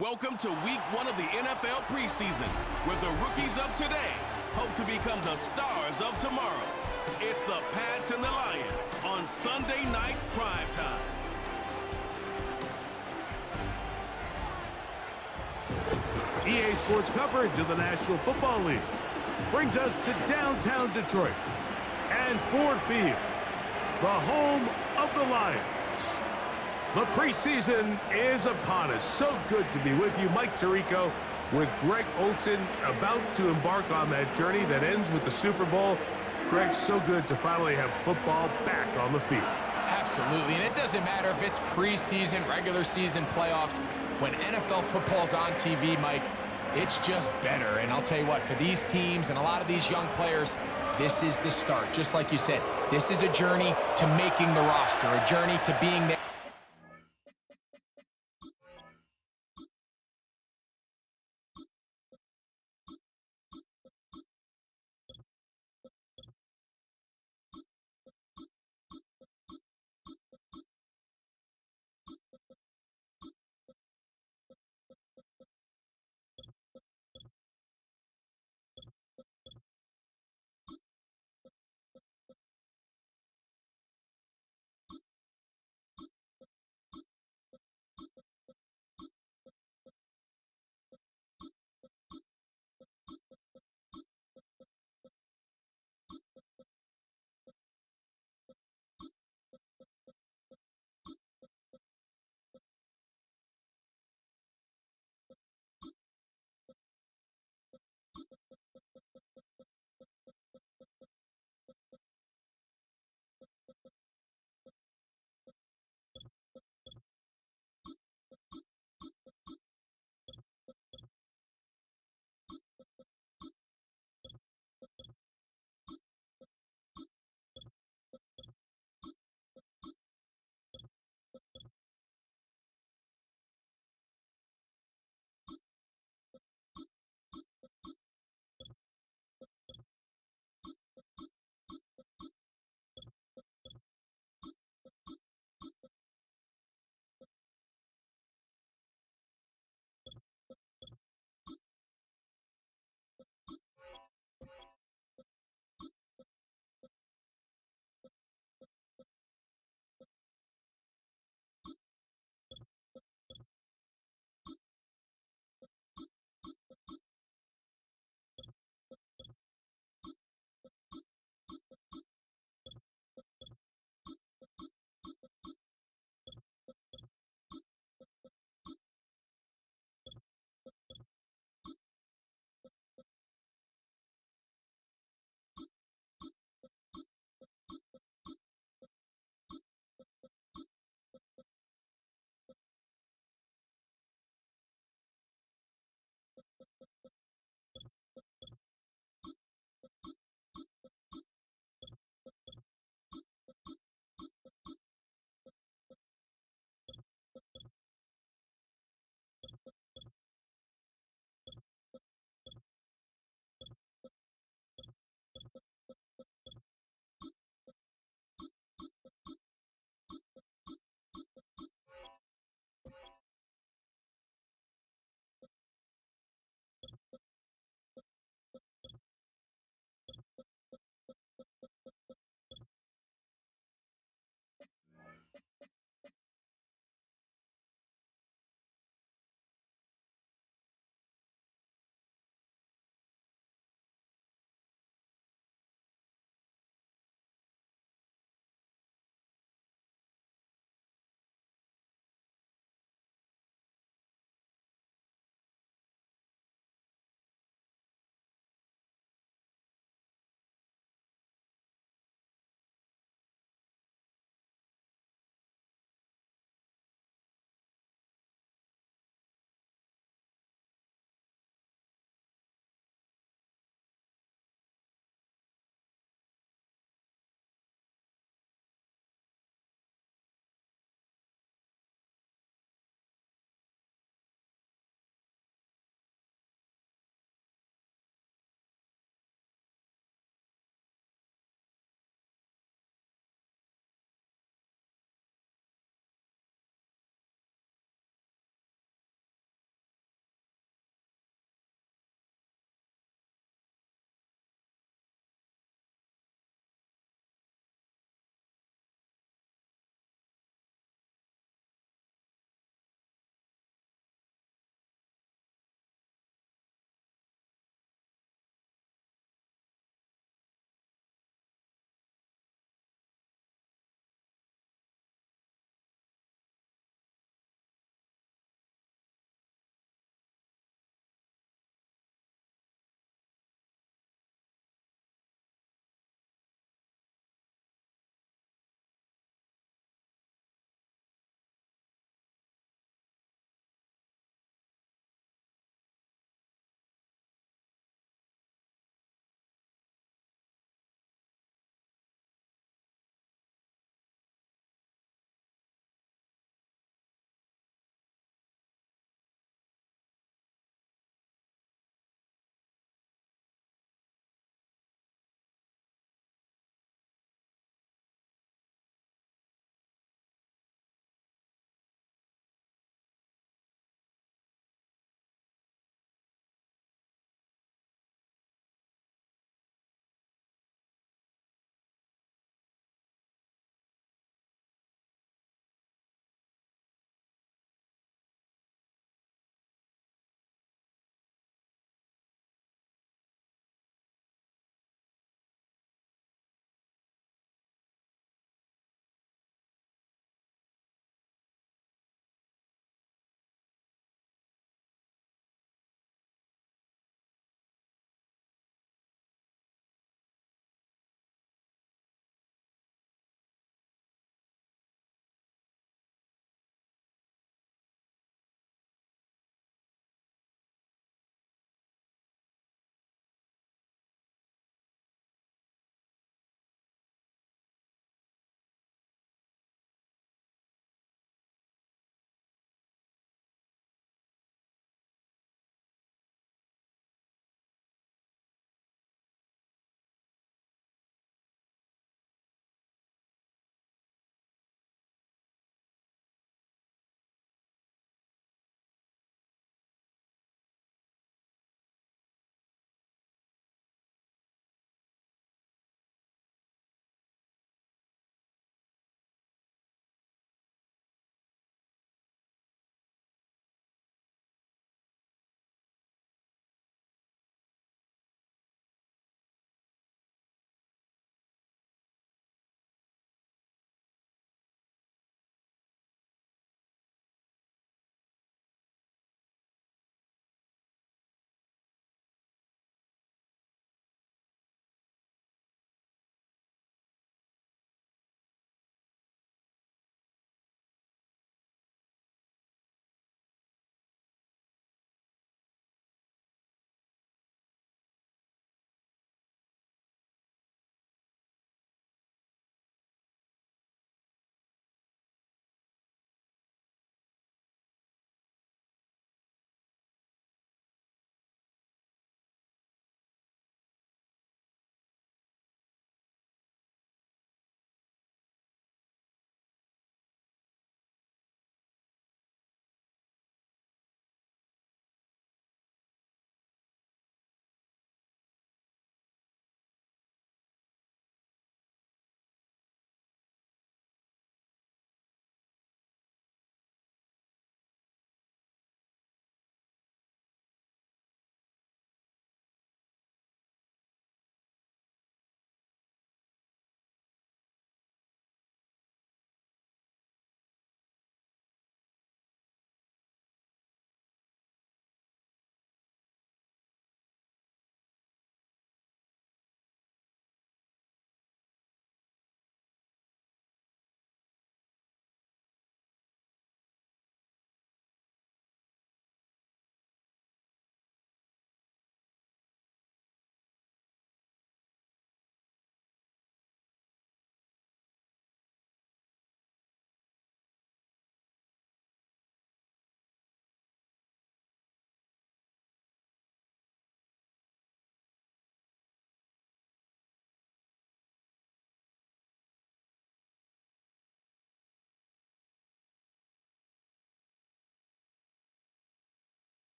Welcome to week 1 of the NFL preseason, where the rookies of today hope to become the stars of tomorrow. It's the Pats and the Lions on Sunday Night Primetime. EA Sports coverage of the National Football League brings us to downtown Detroit and Ford Field, the home of the Lions. The preseason is upon us. So good to be with you. Mike Tirico with Greg Olsen, about to embark on that journey that ends with the Super Bowl. Greg, so good to finally have football back on the field. Absolutely, and it doesn't matter if it's preseason, regular season, playoffs. When NFL football's on TV, Mike, it's just better. And I'll tell you what, for these teams and a lot of these young players, this is the start. Just like you said, this is a journey to making the roster, a journey to being there.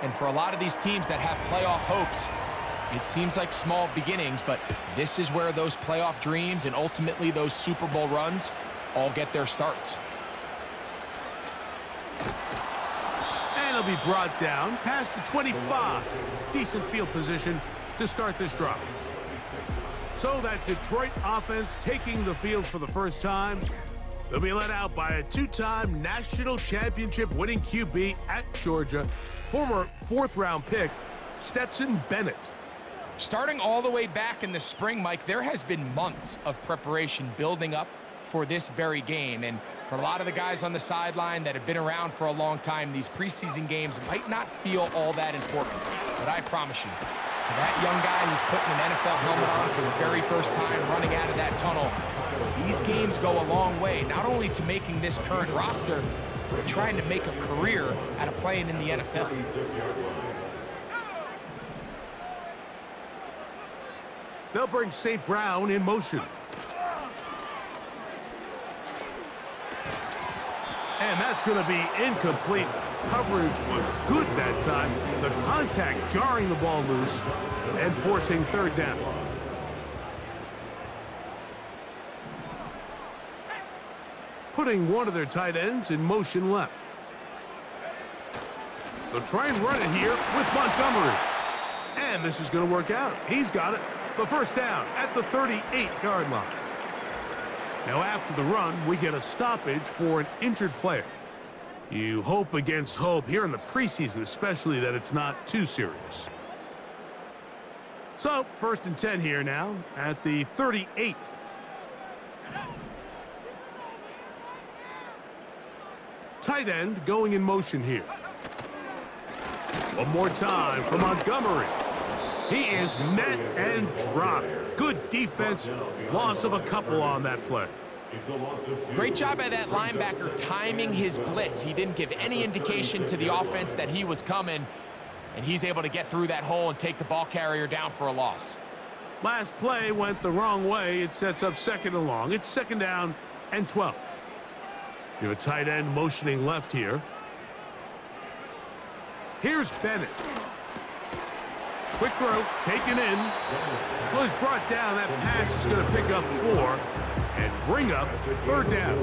And for a lot of these teams that have playoff hopes, it seems like small beginnings, but this is where those playoff dreams and ultimately those Super Bowl runs all get their starts. And he'll be brought down past the 25. Decent field position to start this drive. So that Detroit offense taking the field for the first time. They'll be led out by a two-time national championship winning QB at Georgia, former fourth-round pick, Stetson Bennett. Starting all the way back in the spring, Mike, there has been months of preparation building up for this very game. And for a lot of the guys on the sideline that have been around for a long time, these preseason games might not feel all that important. But I promise you, for that young guy who's putting an NFL helmet on for the very first time, running out of that tunnel, these games go a long way, not only to making this current roster, but trying to make a career out of playing in the NFL. They'll bring St. Brown in motion. And that's going to be incomplete. Coverage was good that time. The contact jarring the ball loose and forcing third down. Putting one of their tight ends in motion left. They'll try and run it here with Montgomery. And this is going to work out. He's got it. The first down at the 38-yard line. Now after the run, we get a stoppage for an injured player. You hope against hope here in the preseason, especially that it's not too serious. So, 1st and 10 here now at the 38. Tight end going in motion here. One more time for Montgomery. He is met and dropped. Good defense. Loss of a couple on that play. Great job by that linebacker timing his blitz. He didn't give any indication to the offense that he was coming, and he's able to get through that hole and take the ball carrier down for a loss. Last play went the wrong way. It sets up 2nd and long. It's 2nd down and 12. You have a tight end motioning left here. Here's Bennett. Quick throw, taken in. Well, he's brought down. That pass is going to pick up 4 and bring up 3rd down.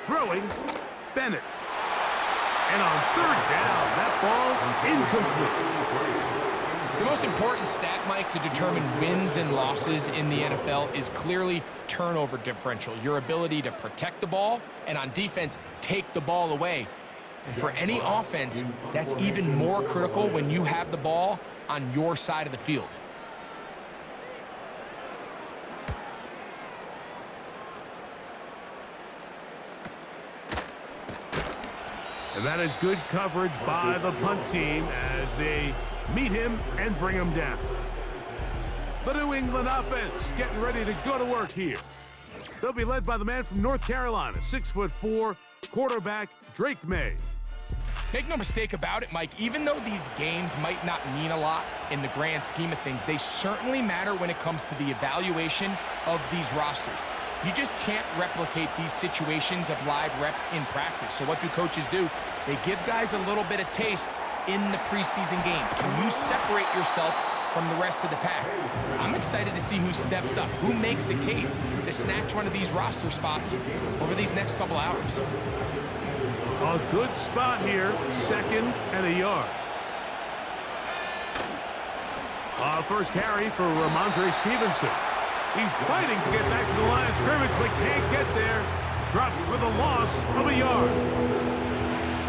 Throwing, Bennett. And on 3rd down, that ball incomplete. The most important stat, Mike, to determine wins and losses in the NFL is clearly turnover differential, your ability to protect the ball and on defense, take the ball away. And for any offense, that's even more critical when you have the ball on your side of the field. And that is good coverage by the punt team as they meet him and bring him down. The New England offense getting ready to go to work here. They'll be led by the man from North Carolina, 6'4", quarterback Drake May. Make no mistake about it, Mike, even though these games might not mean a lot in the grand scheme of things, they certainly matter when it comes to the evaluation of these rosters. You just can't replicate these situations of live reps in practice. So what do coaches do? They give guys a little bit of taste in the preseason games. Can you separate yourself from the rest of the pack? I'm excited to see who steps up, who makes a case to snatch one of these roster spots over these next couple hours. A good spot here, 2nd and a yard. First carry for Ramondre Stevenson. He's fighting to get back to the line of scrimmage, but can't get there. Dropped for the loss of a yard.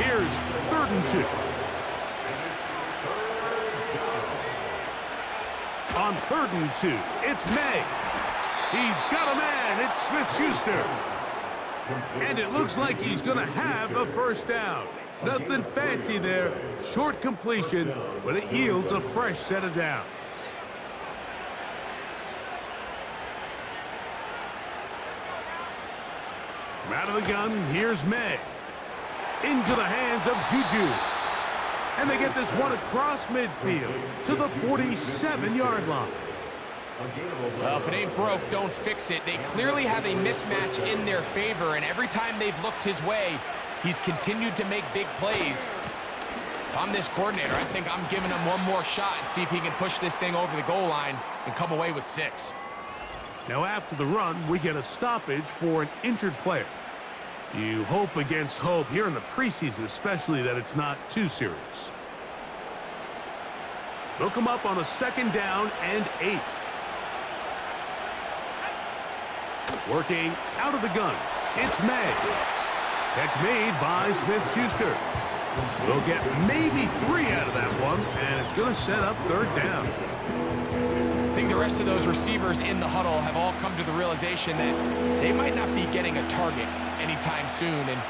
Here's 3rd and 2. On 3rd and 2, it's May. He's got a man. It's Smith-Schuster. And it looks like he's going to have a first down. Nothing fancy there. Short completion, but it yields a fresh set of downs. Out of the gun, here's May. Into the hands of Juju. And they get this one across midfield to the 47-yard line. Well, if it ain't broke, don't fix it. They clearly have a mismatch in their favor, and every time they've looked his way, he's continued to make big plays. If I'm this coordinator, I think I'm giving him one more shot and see if he can push this thing over the goal line and come away with 6. Now after the run, we get a stoppage for an injured player. You hope against hope here in the preseason, especially that it's not too serious. They'll come up on a 2nd down and 8. Working out of the gun, it's May. Catch made by Smith-Schuster. We'll get maybe 3 out of that one, and it's going to set up 3rd down. I think the rest of those receivers in the huddle have all come to the realization that they might not be getting a target anytime soon, and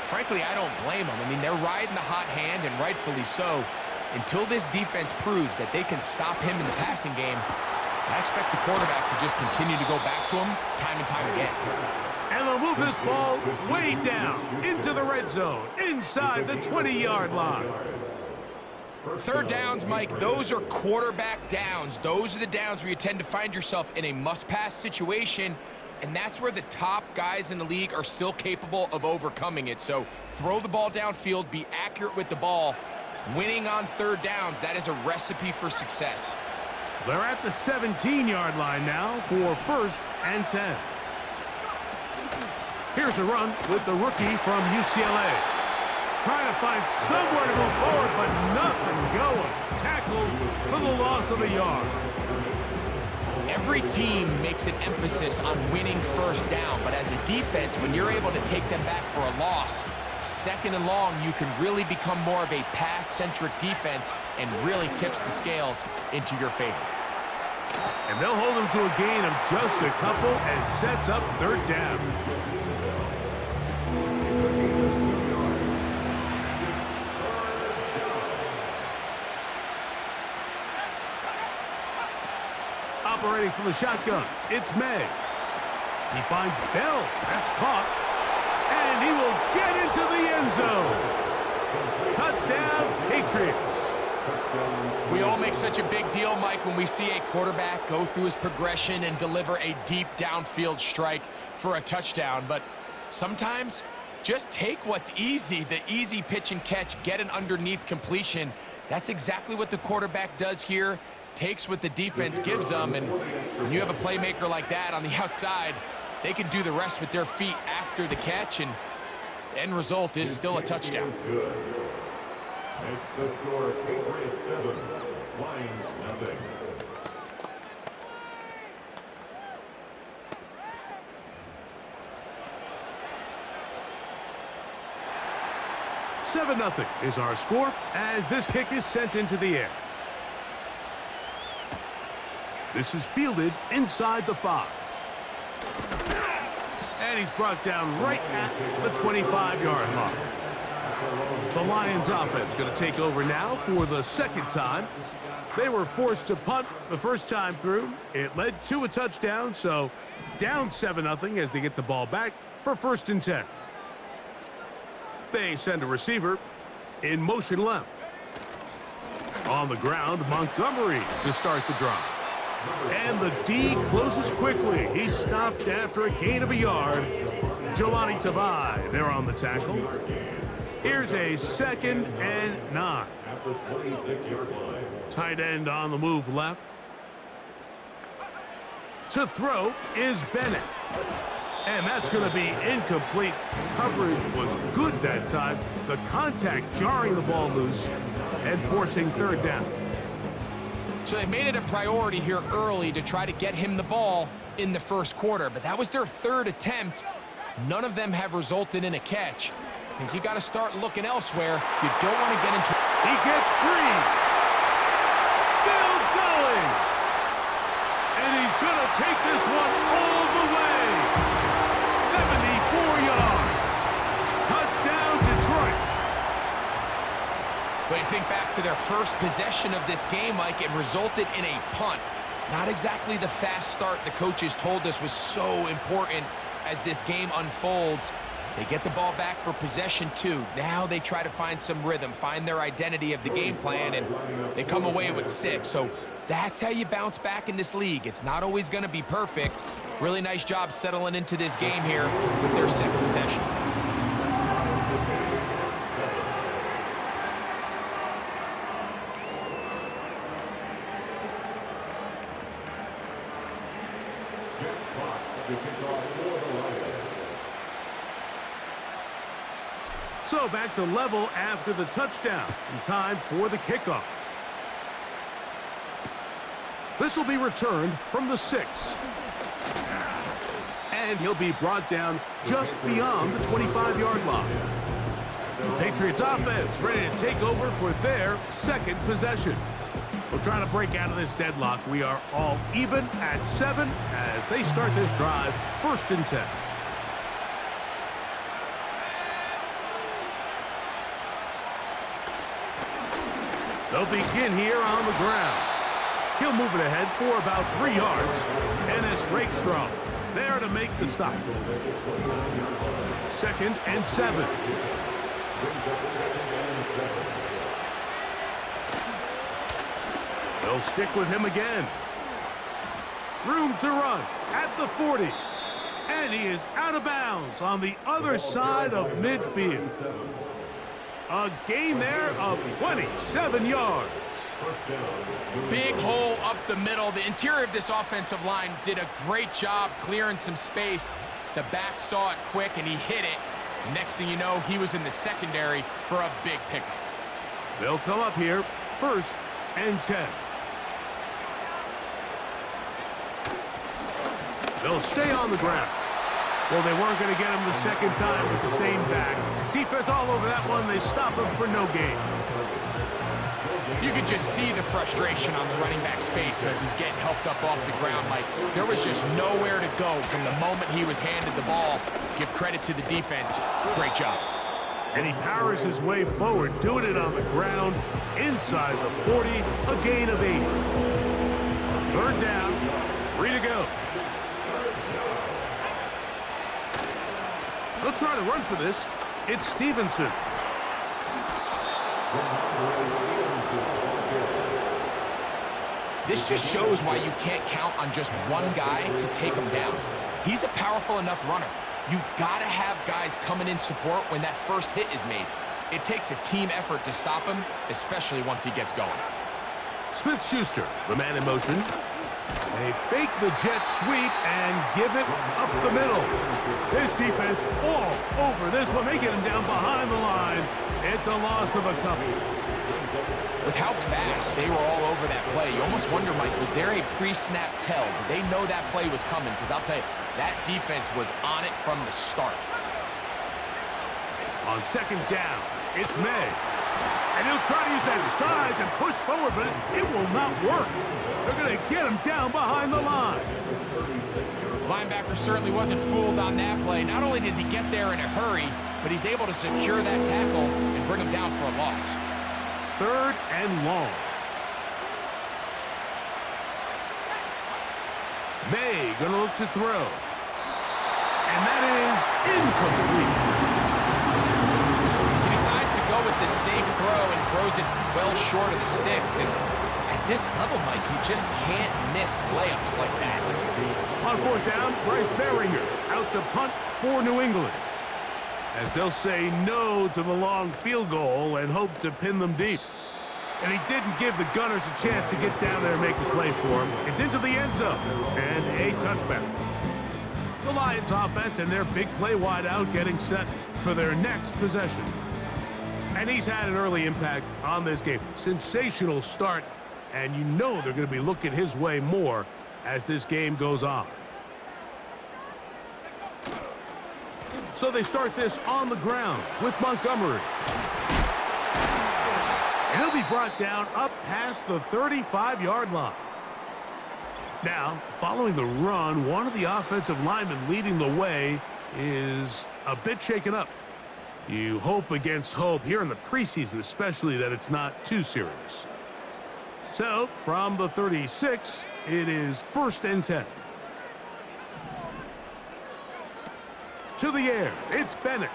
frankly, I don't blame them. I mean, they're riding the hot hand, and rightfully so. Until this defense proves that they can stop him in the passing game, I expect the quarterback to just continue to go back to him time and time again. And they'll move this ball way down into the red zone, inside the 20-yard line. 3rd downs, Mike, those are quarterback downs. Those are the downs where you tend to find yourself in a must-pass situation, and that's where the top guys in the league are still capable of overcoming it. So throw the ball downfield, be accurate with the ball. Winning on 3rd downs, that is a recipe for success. They're at the 17-yard line now for 1st and 10. Here's a run with the rookie from UCLA. Trying to find somewhere to move forward, but nothing going. Tackled for the loss of a yard. Every team makes an emphasis on winning 1st down, but as a defense, when you're able to take them back for a loss, 2nd and long, you can really become more of a pass-centric defense and really tips the scales into your favor. And they'll hold him to a gain of just a couple and sets up 3rd down. Operating from the shotgun, it's May. He finds Bell. That's caught. And he will get into the end zone. Touchdown, Patriots. We all make such a big deal, Mike, when we see a quarterback go through his progression and deliver a deep downfield strike for a touchdown. But sometimes, just take what's easy, the easy pitch and catch, get an underneath completion. That's exactly what the quarterback does here. Takes what the defense gives them, and when you have a playmaker like that on the outside, they can do the rest with their feet after the catch, and the end result is still a touchdown. Makes the score Patriots 7, Lions nothing. $7-0 is our score as this kick is sent into the air. This is fielded inside the 5. And he's brought down right at the 25-yard line. The Lions offense going to take over now for the 2nd time. They were forced to punt the first time through. It led to a touchdown, so down 7-0 as they get the ball back for 1st and 10. They send a receiver in motion left. On the ground, Montgomery to start the drive. And the D closes quickly. He's stopped after a gain of a yard. Jelani Tavai there on the tackle. Here's a 2nd and 9. At the 26-yard line. Tight end on the move left. To throw is Bennett. And that's going to be incomplete. Coverage was good that time. The contact jarring the ball loose and forcing 3rd down. So they made it a priority here early to try to get him the ball in the 1st quarter, but that was their 3rd attempt. None of them have resulted in a catch. I think you got to start looking elsewhere. You don't want to get into... He gets free. Still going. And he's going to take this one all the way. 74 yards. Touchdown, Detroit. But you think back to their first possession of this game, Mike, it resulted in a punt. Not exactly the fast start the coaches told us was so important as this game unfolds. They get the ball back for possession 2. Now they try to find some rhythm, find their identity of the game plan, and they come away with 6. So that's how you bounce back in this league. It's not always going to be perfect. Really nice job settling into this game here with their second possession. So back to level after the touchdown, and time for the kickoff. This will be returned from the 6. And he'll be brought down just beyond the 25-yard line. The Patriots offense ready to take over for their second possession. We're trying to break out of this deadlock. We are all even at 7 as they start this drive, 1st and 10. They'll begin here on the ground. He'll move it ahead for about 3 yards. Ennis Rakestraw there to make the stop. 2nd and 7. They'll stick with him again. Room to run at the 40. And he is out of bounds on the other side of midfield. A gain there of 27 yards. Big hole up the middle. The interior of this offensive line did a great job clearing some space. The back saw it quick, and he hit it. The next thing you know, he was in the secondary for a big pickup. They'll come up here, 1st and 10. They'll stay on the ground. Well, they weren't going to get him the second time with the same back. Defense all over that one. They stop him for no gain. You could just see the frustration on the running back's face as he's getting helped up off the ground. Like, there was just nowhere to go from the moment he was handed the ball. Give credit to the defense. Great job. And he powers his way forward, doing it on the ground, inside the 40, a gain of 8. 3rd down, 3 to go. They'll try to run for this. It's Stevenson. This just shows why you can't count on just one guy to take him down. He's a powerful enough runner. You gotta have guys coming in support when that first hit is made. It takes a team effort to stop him, especially once he gets going. Smith-Schuster, the man in motion. They fake the jet sweep and give it up the middle. This defense all over this one. They get him down behind the line. It's a loss of a couple. With how fast they were all over that play, you almost wonder, Mike, was there a pre-snap tell? Did they know that play was coming? Because I'll tell you, that defense was on it from the start. On 2nd down, it's May. And he'll try to use that size and push forward, but it will not work. They're going to get him down behind the line. Linebacker certainly wasn't fooled on that play. Not only does he get there in a hurry, but he's able to secure that tackle and bring him down for a loss. 3rd and long. May going to look to throw. And that is incomplete. He decides to go with the safe throw and throws it well short of the sticks. And at this level, Mike, you just can't miss layups like that. On 4th down, Bryce Beringer out to punt for New England. As they'll say no to the long field goal and hope to pin them deep. And he didn't give the Gunners a chance to get down there and make a play for him. It's into the end zone and a touchback. The Lions offense and their big play wideout getting set for their next possession. And he's had an early impact on this game. Sensational start, and you know they're going to be looking his way more as this game goes on. So they start this on the ground with Montgomery. And he'll be brought down up past the 35-yard line. Now, following the run, one of the offensive linemen leading the way is a bit shaken up. You hope against hope here in the preseason, especially, that it's not too serious. So, from the 36, it is 1st and 10. to the air. It's Bennett.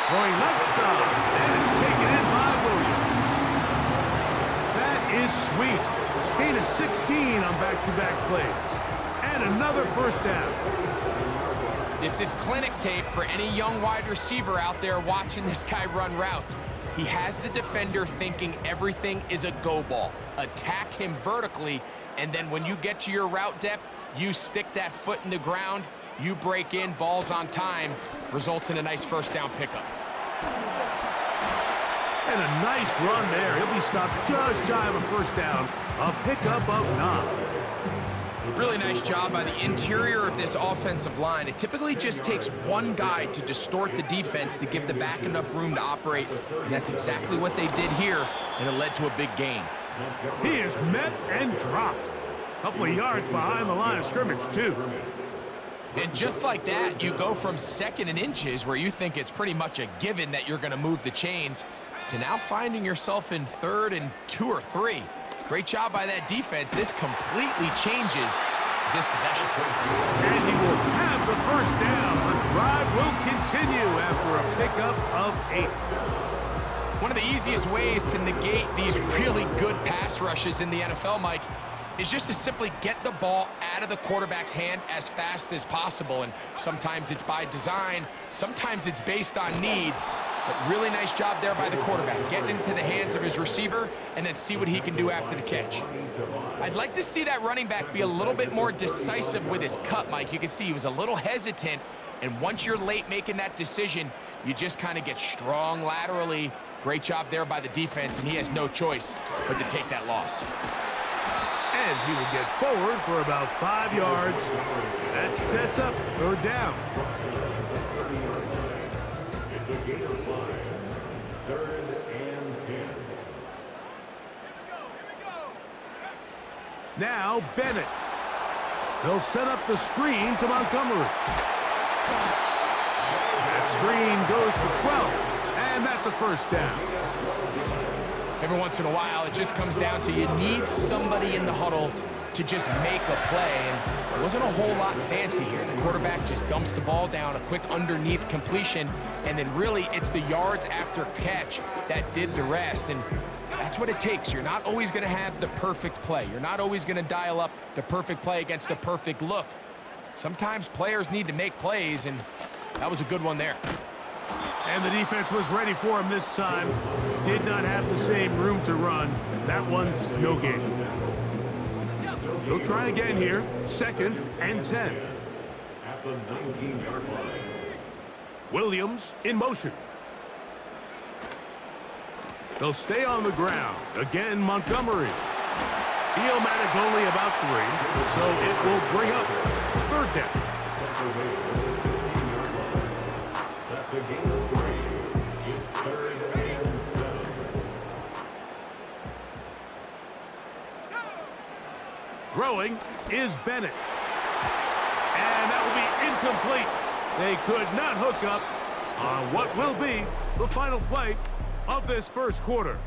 Throwing left side, and it's taken in by Williams. That is sweet. Gain of 16 on back-to-back plays. And another first down. This is clinic tape for any young wide receiver out there watching this guy run routes. He has the defender thinking everything is a go ball. Attack him vertically, and then when you get to your route depth, you stick that foot in the ground, you break in, balls on time, results in a nice first down pickup. And a nice run there. He'll be stopped just shy of a first down. A pickup of 9. Really nice job by the interior of this offensive line. It typically just takes one guy to distort the defense to give the back enough room to operate, and that's exactly what they did here, and it led to a big gain. He is met and dropped. A couple of yards behind the line of scrimmage, too. And just like that, you go from 2nd and inches, where you think it's pretty much a given that you're going to move the chains, to now finding yourself in 3rd and 2 or 3. Great job by that defense. This completely changes this possession. And he will have the first down. The drive will continue after a pickup of 8. One of the easiest ways to negate these really good pass rushes in the NFL, Mike, is just to simply get the ball out of the quarterback's hand as fast as possible. And sometimes it's by design, sometimes it's based on need. But really nice job there by the quarterback, getting into the hands of his receiver and then see what he can do after the catch. I'd like to see that running back be a little bit more decisive with his cut, Mike. You can see he was a little hesitant, and once you're late making that decision, you just kind of get strong laterally. Great job there by the defense, and he has no choice but to take that loss. And he will get forward for about 5 yards. That sets up 3rd down. It's a gain of 5. 3rd and 10. Now Bennett. They'll set up the screen to Montgomery. That screen goes for 12, and that's a first down. Every once in a while, it just comes down to you need somebody in the huddle to just make a play, and it wasn't a whole lot fancy here. The quarterback just dumps the ball down, a quick underneath completion, and then really it's the yards after catch that did the rest, and that's what it takes. You're not always going to have the perfect play. You're not always going to dial up the perfect play against the perfect look. Sometimes players need to make plays, and that was a good one there. And the defense was ready for him this time. Did not have the same room to run. That one's no gain. He'll try again here. 2nd and 10. At the 19-yard line. Williams in motion. They'll stay on the ground. Again, Montgomery. He'll manage only about 3, so it will bring up 3rd down. That's a gain of 3. It's 3rd and 7. Throwing is Bennett. And that will be incomplete. They could not hook up on what will be the final play of this first quarter.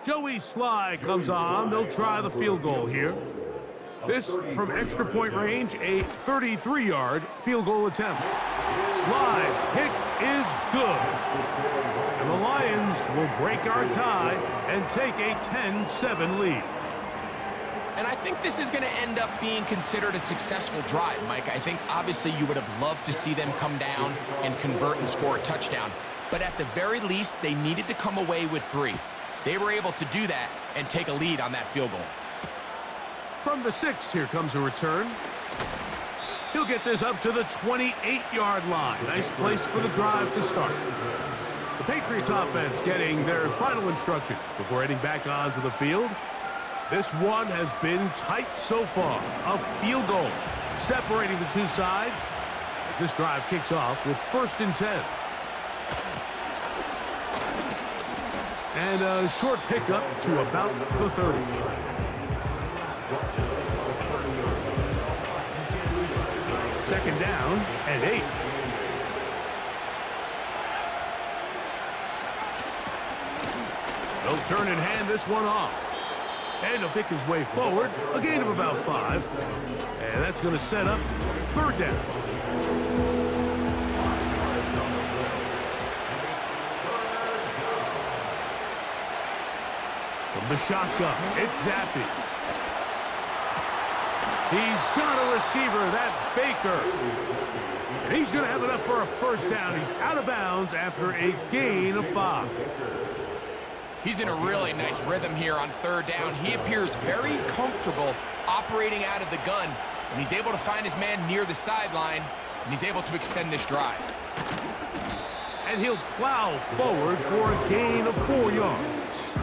Joey Sly comes on. They'll try the field goal here. This from extra point range, a 33-yard field goal attempt. Sly's kick is good. And the Lions will break our tie and take a 10-7 lead. And I think this is going to end up being considered a successful drive, Mike. I think obviously you would have loved to see them come down and convert and score a touchdown. But at the very least, they needed to come away with 3. They were able to do that and take a lead on that field goal. From the 6, here comes a return. He'll get this up to the 28-yard line. Nice place for the drive to start. The Patriots offense getting their final instructions before heading back onto the field. This one has been tight so far. A field goal separating the two sides as this drive kicks off with 1st and 10. And a short pickup to about the 30. Second down and 8. They'll turn and hand this one off. And he'll pick his way forward, a gain of about 5. And that's going to set up 3rd down. From the shotgun, it's Zappi. He's got a receiver, that's Baker. And he's going to have enough for a 1st down. He's out of bounds after a gain of 5. He's in a really nice rhythm here on 3rd down. He appears very comfortable operating out of the gun, and he's able to find his man near the sideline, and he's able to extend this drive. And he'll plow forward for a gain of 4 yards.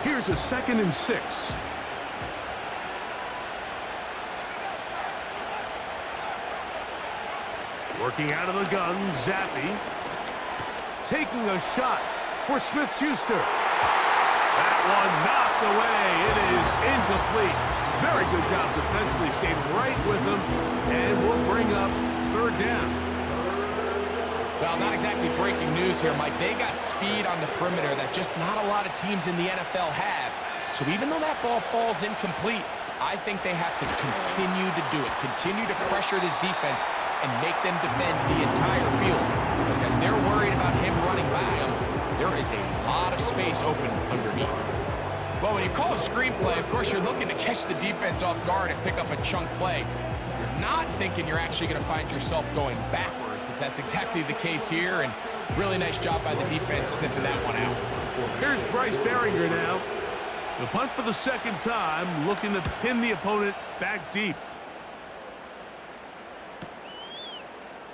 Here's a 2nd and 6. Working out of the gun, Zappi. Taking a shot for Smith-Schuster. That one knocked away. It is incomplete. Very good job defensively. Stayed right with him. And will bring up 3rd down. Well, not exactly breaking news here, Mike. They got speed on the perimeter that just not a lot of teams in the NFL have. So even though that ball falls incomplete, I think they have to continue to do it. Continue to pressure this defense and make them defend the entire field. Because as they're worried about him running by them, there is a lot of space open underneath. Well, when you call a screenplay, of course, you're looking to catch the defense off guard and pick up a chunk play. You're not thinking you're actually going to find yourself going backwards, but that's exactly the case here, and really nice job by the defense sniffing that one out. Here's Bryce Behringer now. The punt for the 2nd time, looking to pin the opponent back deep.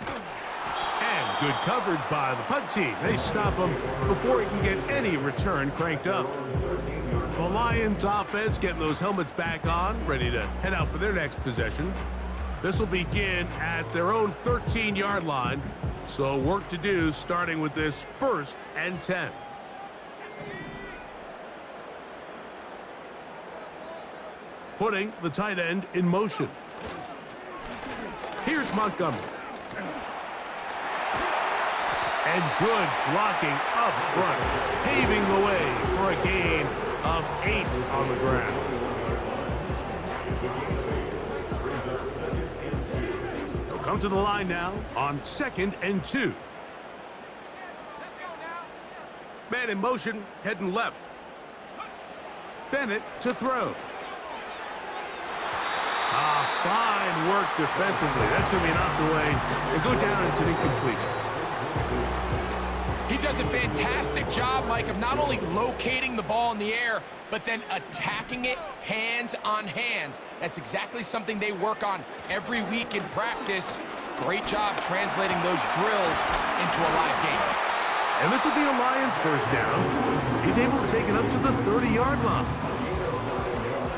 And good coverage by the punt team. They stop him before he can get any return cranked up. The Lions offense getting those helmets back on, ready to head out for their next possession. This will begin at their own 13-yard line. So work to do starting with this 1st and 10. Putting the tight end in motion. Here's Montgomery. And good blocking up front, paving the way for a gain of 8 on the ground. They'll come to the line now on 2nd and 2. Man in motion, heading left. Bennett to throw. Fine work defensively. That's going to be knocked away and go down as an incompletion. He does a fantastic job, Mike, of not only locating the ball in the air, but then attacking it hands on hands. That's exactly something they work on every week in practice. Great job translating those drills into a live game. And this will be a Lions 1st down. He's able to take it up to the 30-yard line.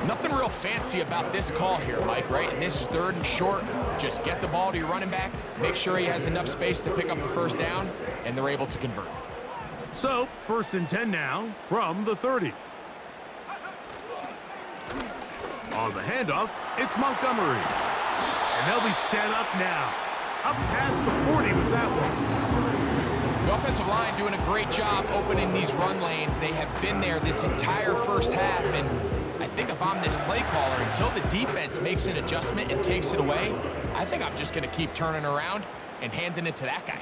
Nothing real fancy about this call here, Mike, right? In this 3rd and short, just get the ball to your running back, make sure he has enough space to pick up the 1st down, and they're able to convert. So, 1st and 10 now from the 30. On the handoff, it's Montgomery. And they'll be set up now. up past the 40 with that one. The offensive line doing a great job opening these run lanes. They have been there this entire first half, and I think if I'm this play caller, until the defense makes an adjustment and takes it away, I think I'm just going to keep turning around and handing it to that guy.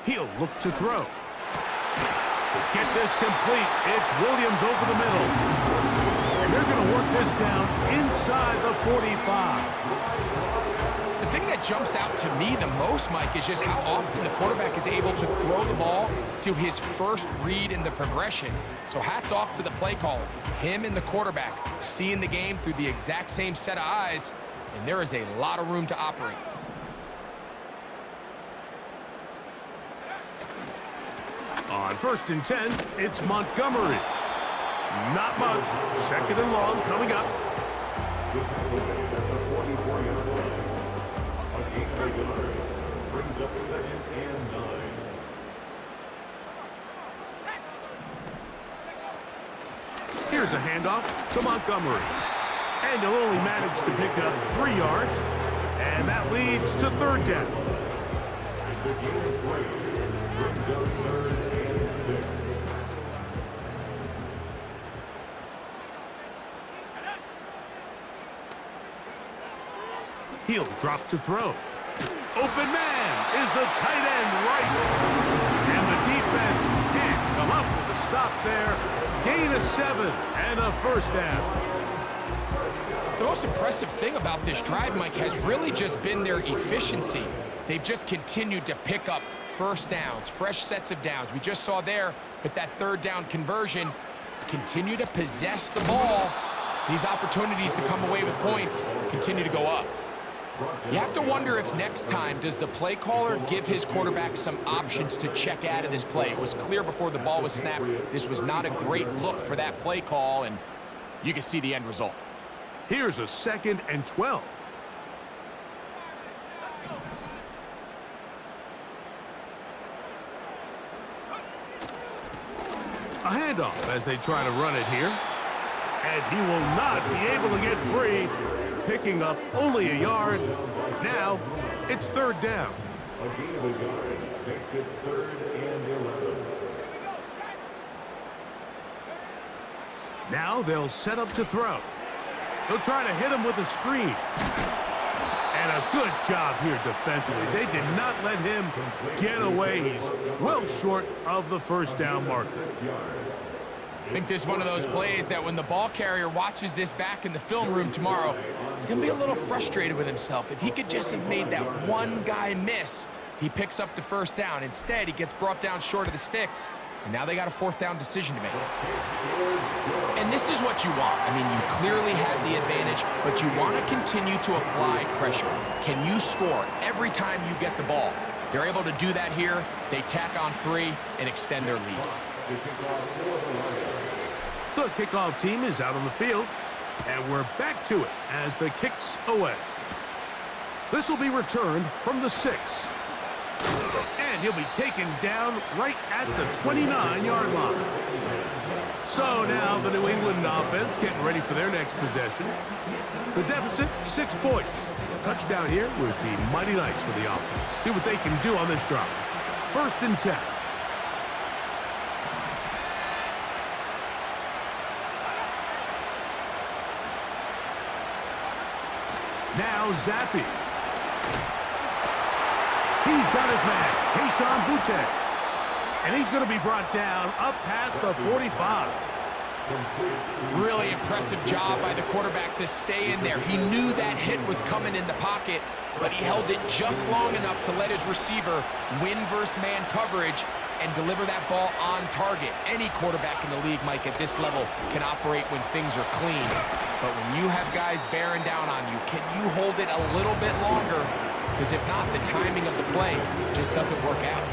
He'll look to throw. Get this complete. It's Williams over the middle. And they're going to work this down inside the 45. The thing that jumps out to me the most, Mike, is just how often the quarterback is able to throw the ball to his first read in the progression. So hats off to the play caller. Him and the quarterback seeing the game through the exact same set of eyes, and there is a lot of room to operate. On 1st and 10, it's Montgomery. Not much. 2nd and long coming up. At the 44-yard line. A gain of a yard. Brings up 2nd and 9. Here's a handoff to Montgomery. And he'll only manage to pick up 3 yards. And that leads to 3rd down. It's a gain of 3. Brings up 3rd and 6. He'll drop to throw. Open man is the tight end right. And the defense can't come up with a stop there. Gain of 7 and a 1st down. The most impressive thing about this drive, Mike, has really just been their efficiency. They've just continued to pick up first downs, fresh sets of downs. We just saw there with that 3rd down conversion, continue to possess the ball. These opportunities to come away with points continue to go up. You have to wonder if next time, does the play caller give his quarterback some options to check out of this play? It was clear before the ball was snapped. This was not a great look for that play call, and you can see the end result. Here's a 2nd and 12. A handoff as they try to run it here. And he will not be able to get free, picking up only a yard. Now it's 3rd down. A gain of a yard. Makes it 3rd and 11. Now they'll set up to throw. They'll try to hit him with a screen. And a good job here defensively. They did not let him get away. He's well short of the 1st down marker. I think this is one of those plays that when the ball carrier watches this back in the film room tomorrow, he's going to be a little frustrated with himself. If he could just have made that one guy miss, he picks up the 1st down. Instead, he gets brought down short of the sticks, and now they got a 4th down decision to make. And this is what you want. I mean, you clearly have the advantage, but you want to continue to apply pressure. Can you score every time you get the ball? They're able to do that here. They tack on 3 and extend their lead. The kickoff team is out on the field, and we're back to it as the kick's away. This will be returned from the 6. And he'll be taken down right at the 29-yard line. So now the New England offense getting ready for their next possession. The deficit, 6 points. A touchdown here would be mighty nice for the offense. See what they can do on this drive. 1st and 10. Now Zappi. He's got his man, Keyshawn Boutte. And he's going to be brought down up past the 45. Really impressive job by the quarterback to stay in there. He knew that hit was coming in the pocket, but he held it just long enough to let his receiver win versus man coverage and deliver that ball on target. Any quarterback in the league, Mike, at this level can operate when things are clean. But when you have guys bearing down on you, can you hold it a little bit longer? Because if not, the timing of the play just doesn't work out.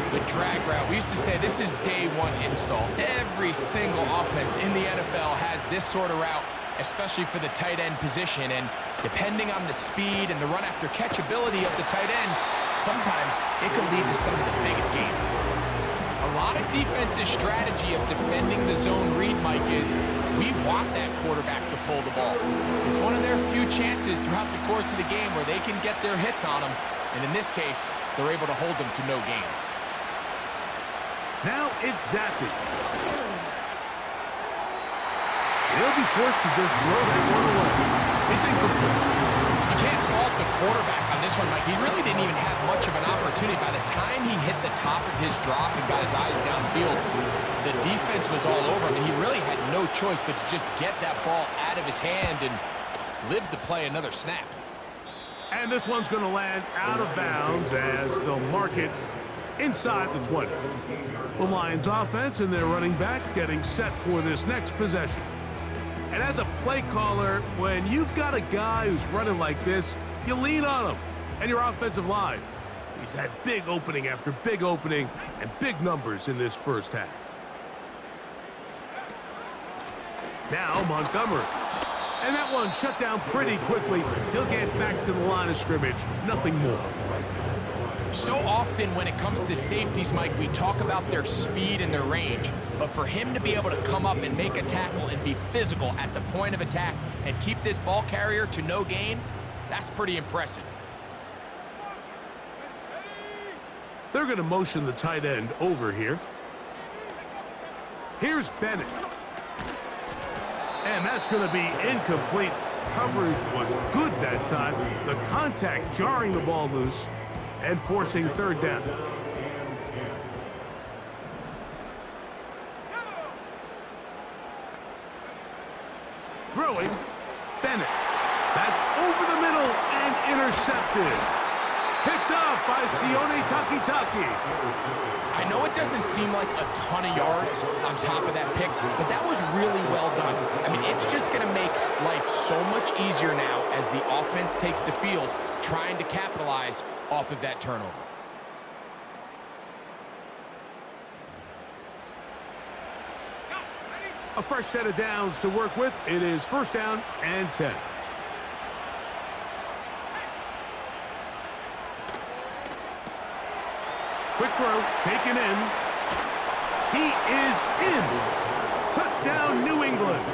The drag route, we used to say this is day 1 install. Every single offense in the NFL has this sort of route, especially for the tight end position. And depending on the speed and the run after catch ability of the tight end, sometimes it can lead to some of the biggest gains. A A lot of defense's strategy of defending the zone read, Mike, is we want that quarterback to pull the ball. It's one of their few chances throughout the course of the game where they can get their hits on them, and in this case, they're able to hold them to no gain. Now it's Zappi. He'll be forced to just throw that one away. It's incomplete. You can't fault the quarterback on this one, Mike. He really didn't even have much of an opportunity. By the time he hit the top of his drop and got his eyes downfield, the defense was all over him, and he really had no choice but to just get that ball out of his hand and live to play another snap. And this one's going to land out of bounds as they'll mark it inside the 20. The Lions offense and their running back getting set for this next possession. And as a play caller, when you've got a guy who's running like this, you lean on him and your offensive line. He's had big opening after big opening and big numbers in this first half. Now Montgomery. And that one shut down pretty quickly. He'll get back to the line of scrimmage. Nothing more. So often when it comes to safeties, Mike, we talk about their speed and their range. But for him to be able to come up and make a tackle and be physical at the point of attack and keep this ball carrier to no gain, that's pretty impressive. They're going to motion the tight end over here. Here's Bennett. And that's going to be incomplete. Coverage was good that time. The contact jarring the ball loose and forcing third down. Throwing, Bennett. That's over the middle and intercepted. Picked off by Sione Takitaki. I know it doesn't seem like a ton of yards on top of that pick, but that was really well done. I mean, it's just going to make life so much easier now as the offense takes the field, trying to capitalize off of that turnover. A fresh set of downs to work with. It is first down and 10. Quick throw, taken in. He is in. Touchdown, New England.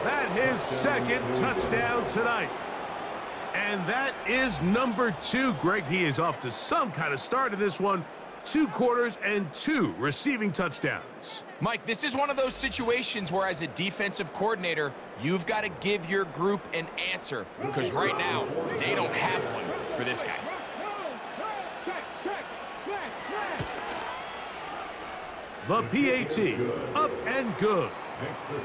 That his second touchdown tonight. And that is number 2. Greg, he is off to some kind of start in this one. 2 quarters and 2 receiving touchdowns. Mike, this is one of those situations where as a defensive coordinator, you've got to give your group an answer because right now, they don't have one for this guy. The PAT, up and good.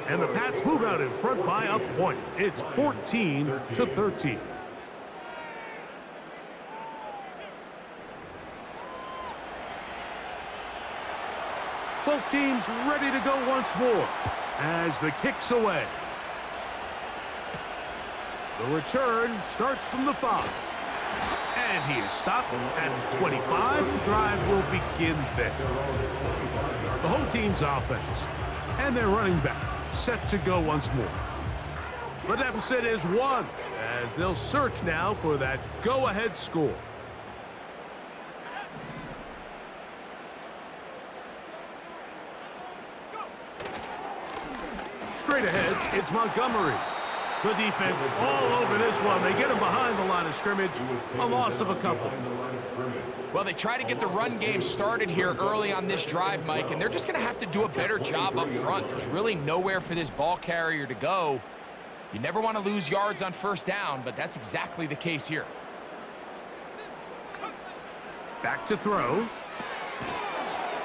And the Pats move out in front by a point. It's 14-13. Both teams ready to go once more as the kick's away. The return starts from the 5. And he is stopped at the 25. The drive will begin there. The home team's offense and their running back set to go once more. The deficit is 1 as they'll search now for that go-ahead score. Straight ahead, it's Montgomery. The defense all over this one. They get him behind the line of scrimmage. A loss of a couple. Well, they try to get the run game started here early on this drive, Mike, and they're just going to have to do a better job up front. There's really nowhere for this ball carrier to go. You never want to lose yards on first down, but that's exactly the case here. Back to throw.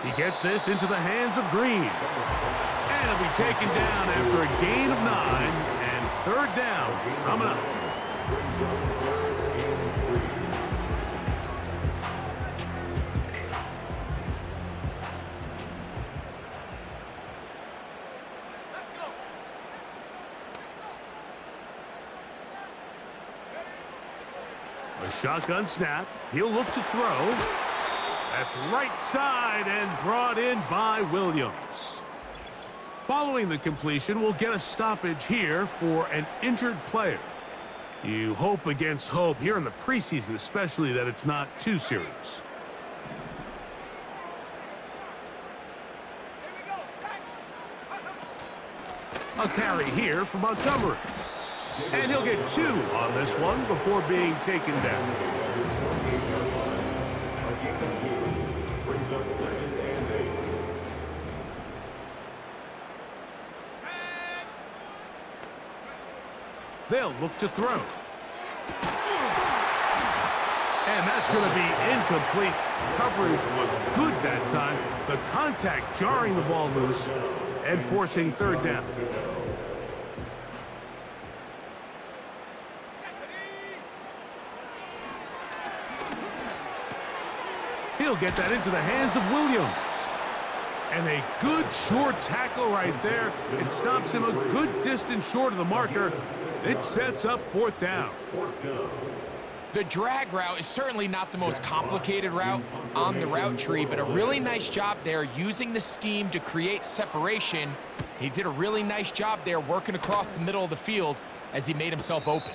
He gets this into the hands of Green. And he'll be taken down after a gain of 9 and third down coming up. A shotgun snap. He'll look to throw. That's right side and brought in by Williams. Following the completion, we'll get a stoppage here for an injured player. You hope against hope here in the preseason, especially that it's not too serious. A carry here for Montgomery. And he'll get 2 on this one before being taken down. A gain of 2 brings up 2nd and 8. They'll look to throw. And that's going to be incomplete. Coverage was good that time. The contact jarring the ball loose and forcing 3rd down. He'll get that into the hands of Williams. And a good short tackle right there. It stops him a good distance short of the marker. It sets up 4th down. The drag route is certainly not the most complicated route on the route tree, but a really nice job there using the scheme to create separation. He did a really nice job there working across the middle of the field as he made himself open.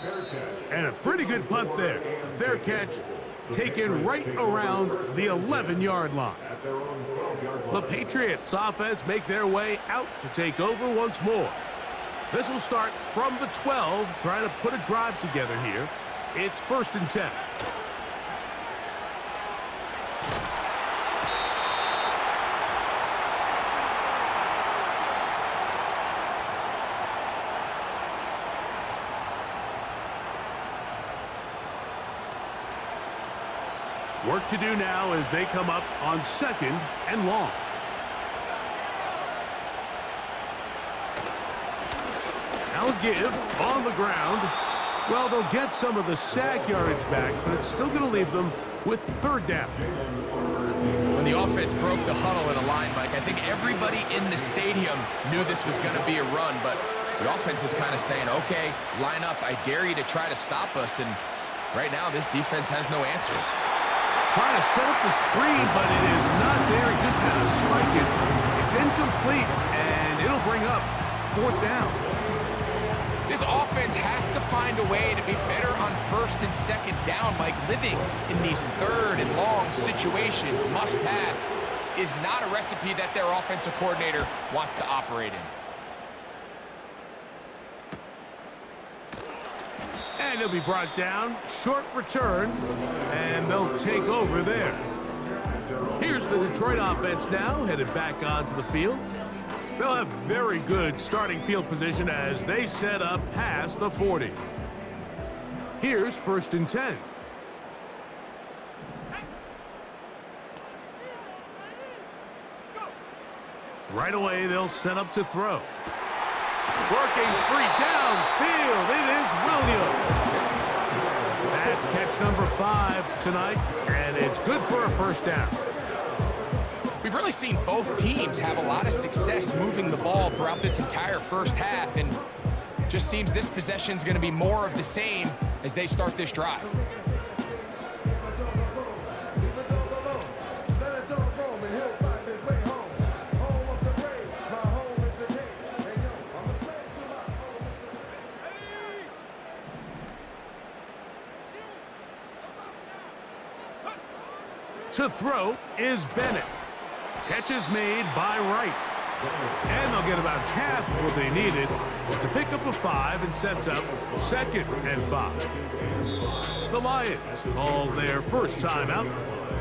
And a pretty good punt there. A fair catch taken right around the 11-yard line. The Patriots offense make their way out to take over once more. This will start from the 12, trying to put a drive together here. It's 1st and 10. Work to do now as they come up on 2nd and long. Now give on the ground. Well, they'll get some of the sack yardage back, but it's still going to leave them with 3rd down. When the offense broke the huddle in a line, Mike, I think everybody in the stadium knew this was going to be a run, but the offense is kind of saying, okay, line up, I dare you to try to stop us, and right now this defense has no answers. Trying to set up the screen, but it is not there. He just had to strike it. It's incomplete, and it'll bring up 4th down. This offense has to find a way to be better on 1st and 2nd down. Like, living in these 3rd and long situations, must pass, is not a recipe that their offensive coordinator wants to operate in. And he'll be brought down. Short return, and they'll take over there. Here's the Detroit offense now, headed back onto the field. They'll have very good starting field position as they set up past the 40. Here's 1st and 10. Right away, they'll set up to throw. Working free downfield, it is Williams. That's catch number 5 tonight, and it's good for a 1st down. We've really seen both teams have a lot of success moving the ball throughout this entire 1st half, and just seems this possession is going to be more of the same as they start this drive. To throw is Bennett. Catch is made by Wright. And they'll get about half of what they needed to pick up a 5 and sets up 2nd and 5. The Lions call their first timeout.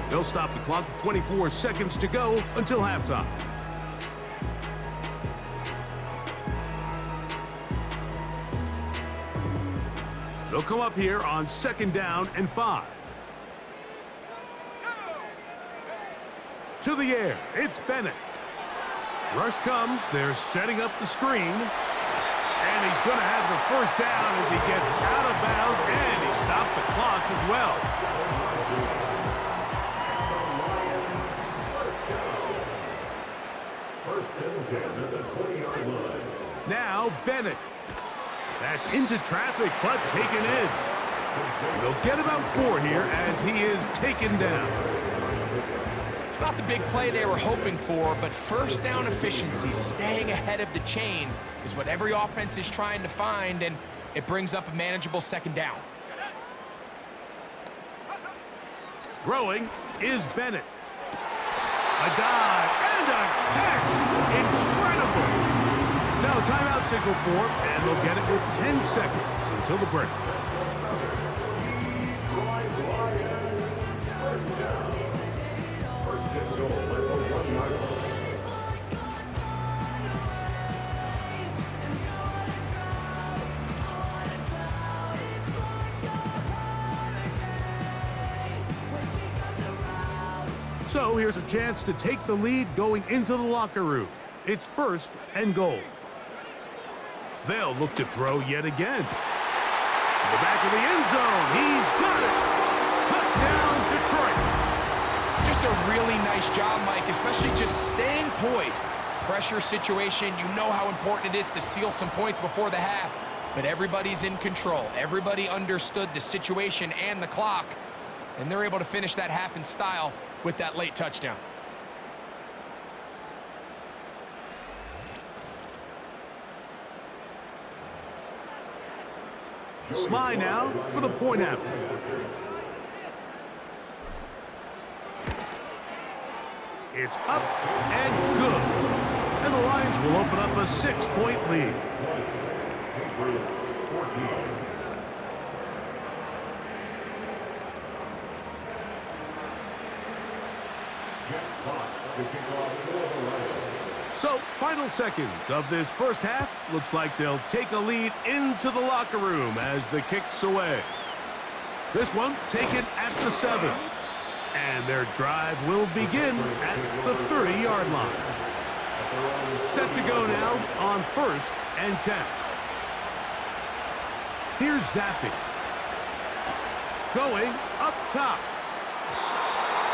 They'll stop the clock with 24 seconds to go until halftime. They'll come up here on 2nd down and 5. To the air, it's Bennett. Rush comes, they're setting up the screen. And he's going to have the 1st down as he gets out of bounds, and he stopped the clock as well. First and 10 at the 20-yard line. Now Bennett. That's into traffic, but taken in. And they'll get about 4 here as he is taken down. It's not the big play they were hoping for, but 1st down efficiency, staying ahead of the chains, is what every offense is trying to find, and it brings up a manageable 2nd down. Throwing is Bennett. A dive and a catch. Incredible. Now timeout signal form, and they'll get it with 10 seconds until the break. First and goal at the 1-yard line. So here's a chance to take the lead going into the locker room. It's first and goal. They'll look to throw yet again. To the back of the end zone. He's got it. Touchdown, Detroit. Just a really nice job, Mike, especially just staying poised. Pressure situation, you know how important it is to steal some points before the half, but everybody's in control. Everybody understood the situation and the clock, and they're able to finish that half in style with that late touchdown. Sly now for the point after. It's up and good. And the Lions will open up a 6-point lead. Patriots 14. So, final seconds of this first half. Looks like they'll take a lead into the locker room as the kick's away. This one taken at the 7. And their drive will begin at the 30-yard line. Set to go now on 1st and 10. Here's Zappi. Going up top.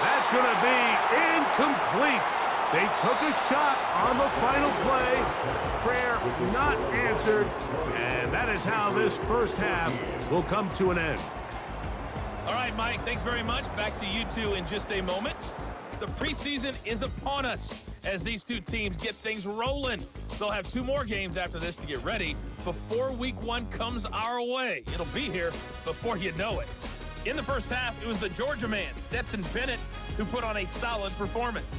That's going to be incomplete. They took a shot on the final play. Prayer not answered. And that is how this first half will come to an end. All right, Mike, thanks very much. Back to you two in just a moment. The preseason is upon us as these two teams get things rolling. They'll have 2 more games after this to get ready before week 1 comes our way. It'll be here before you know it. In the first half, it was the Georgia man, Stetson Bennett, who put on a solid performance.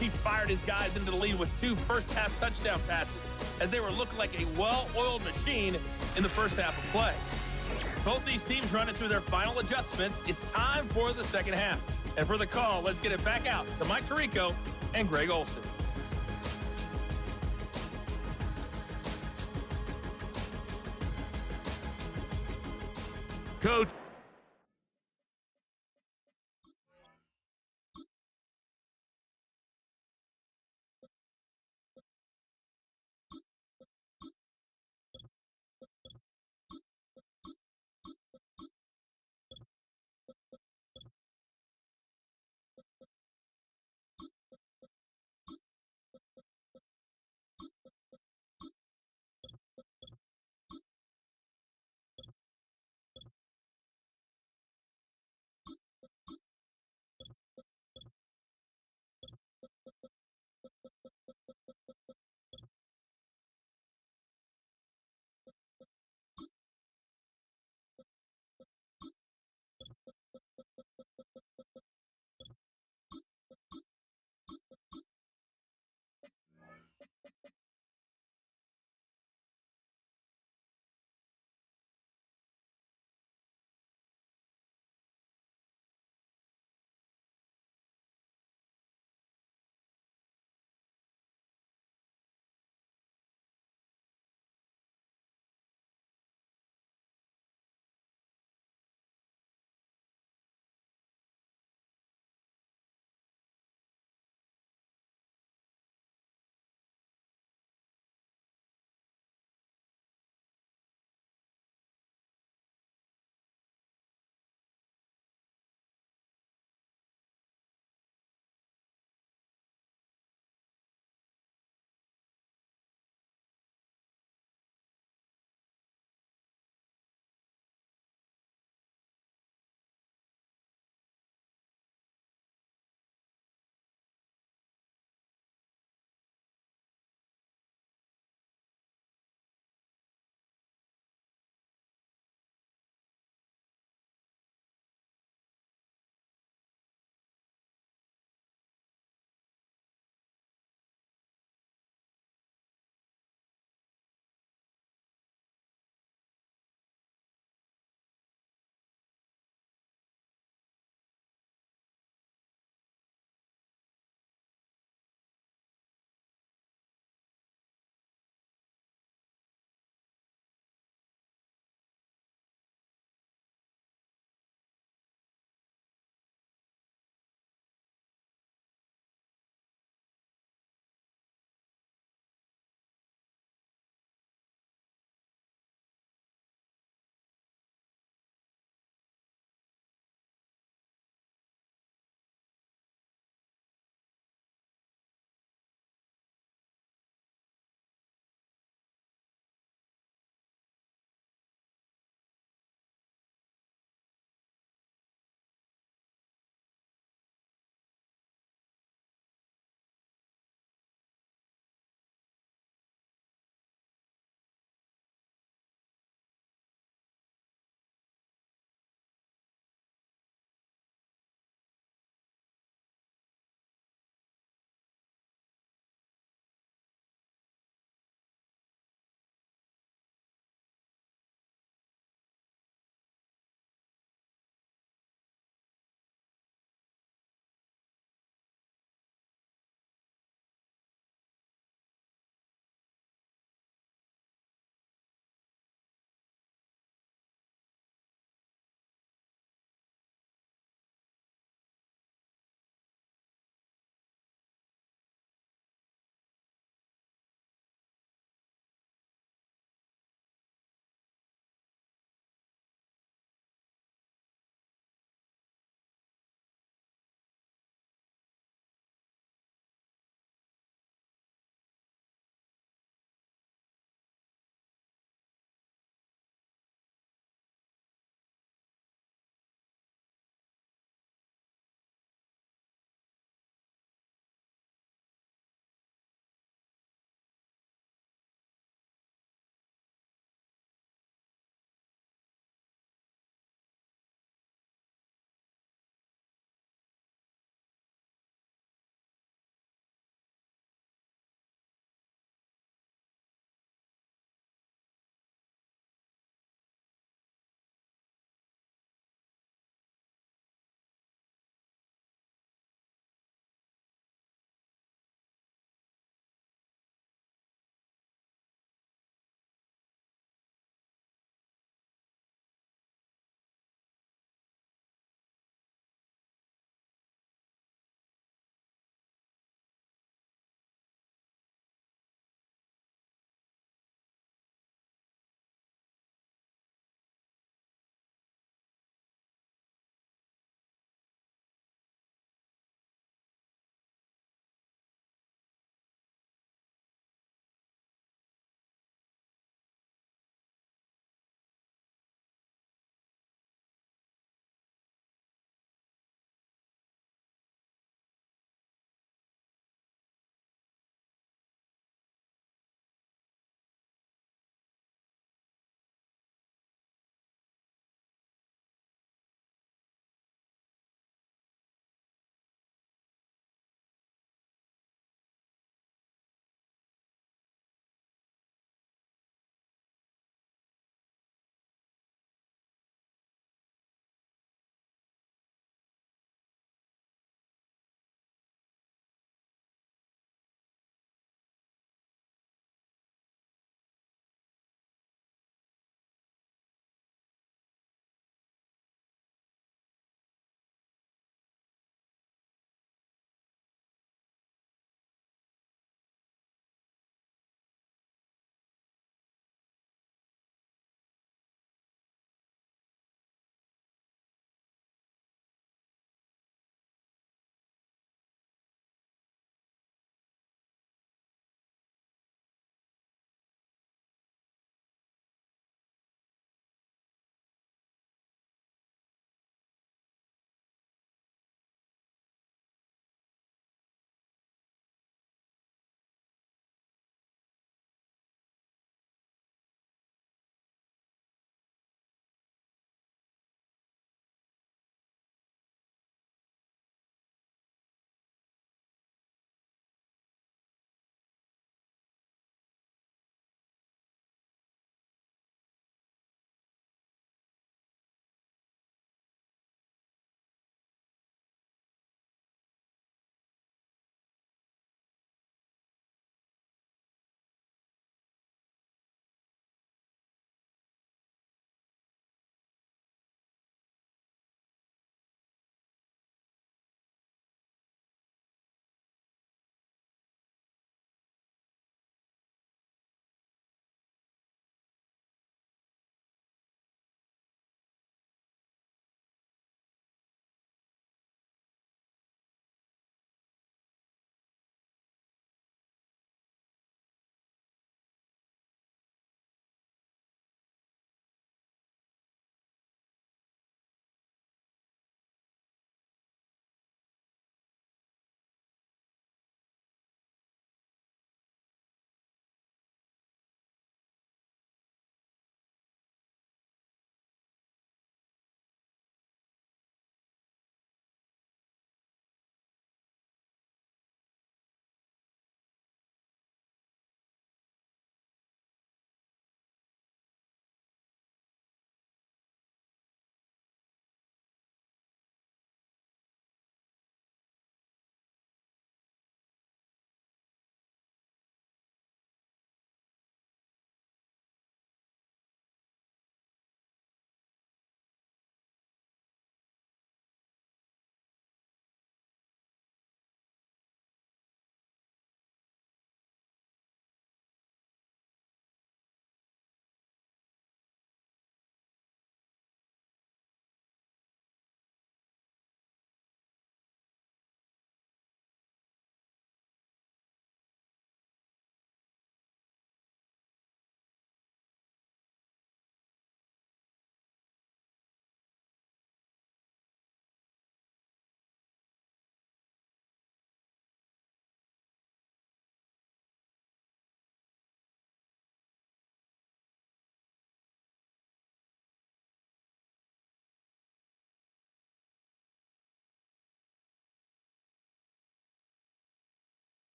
He fired his guys into the lead with 2 first-half touchdown passes as they were looking like a well-oiled machine in the first half of play. Both these teams running through their final adjustments. It's time for the second half. And for the call, let's get it back out to Mike Tirico and Greg Olsen. Coach.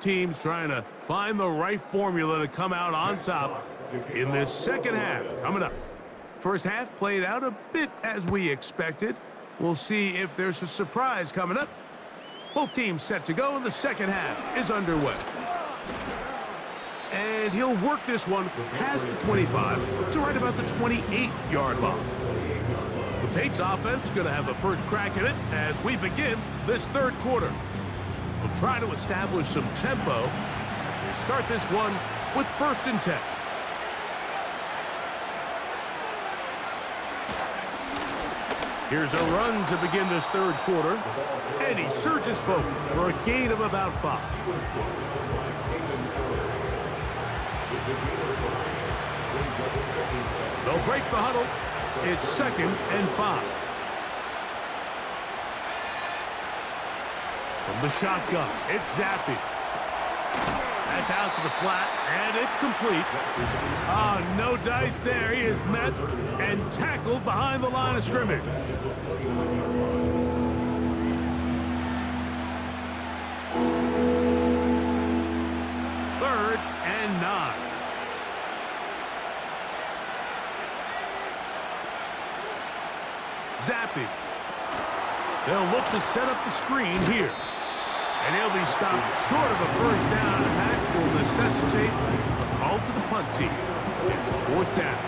teams trying to find the right formula to come out on top in this second half coming up. First half played out a bit as we expected. We'll see if there's a surprise coming up. Both teams set to go, and the second half is underway. And he'll work this one past the 25 to right about the 28-yard line. The Patriots offense going to have a first crack at it as we begin this third quarter. We'll try to establish some tempo as they start this one with 1st and 10. Here's a run to begin this third quarter, and he surges forward for a gain of about 5. They'll break the huddle. It's 2nd and 5. From the shotgun, it's Zappy. That's out to the flat, and it's complete. Oh, no dice there. He is met and tackled behind the line of scrimmage. Third and 9. Zappy. They'll look to set up the screen here. And he'll be stopped short of a first down, and that will necessitate a call to the punt team. It's 4th down.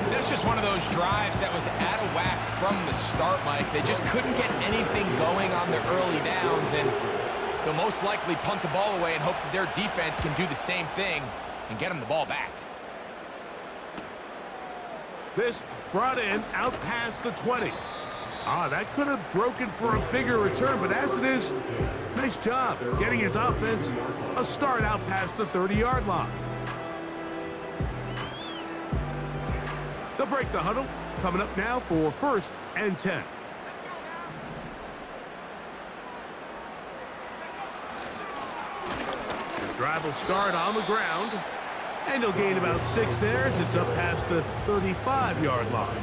That's just one of those drives that was out of whack from the start, Mike. They just couldn't get anything going on their early downs, and they'll most likely punt the ball away and hope that their defense can do the same thing and get them the ball back. This brought in out past the 20. That could have broken for a bigger return, but as it is, nice job getting his offense a start out past the 30-yard line. They'll break the huddle. Coming up now for 1st and 10. His drive will start on the ground, and he'll gain about 6 there as it's up past the 35-yard line.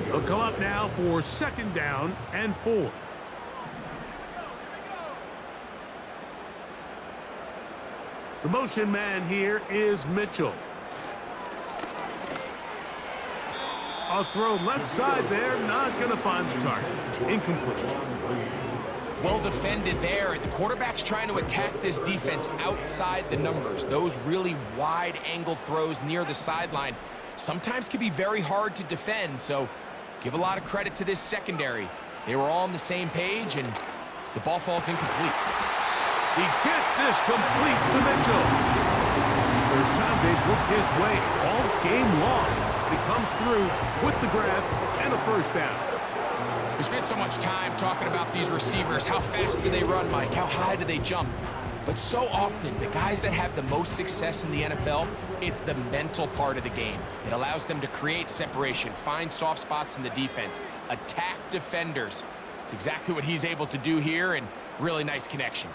They'll come up now for 2nd down and 4. The motion man here is Mitchell. A throw left side there, not going to find the target. Incomplete. Well defended there. The quarterback's trying to attack this defense outside the numbers. Those really wide angle throws near the sideline sometimes can be very hard to defend, so give a lot of credit to this secondary. They were all on the same page, and the ball falls incomplete. He gets this complete to Mitchell. First time they've looked his way all game long. He comes through with the grab and a first down. We spent so much time talking about these receivers. How fast do they run, Mike? How high do they jump? But so often, the guys that have the most success in the NFL, it's the mental part of the game. It allows them to create separation, find soft spots in the defense, attack defenders. It's exactly what he's able to do here, and really nice connection.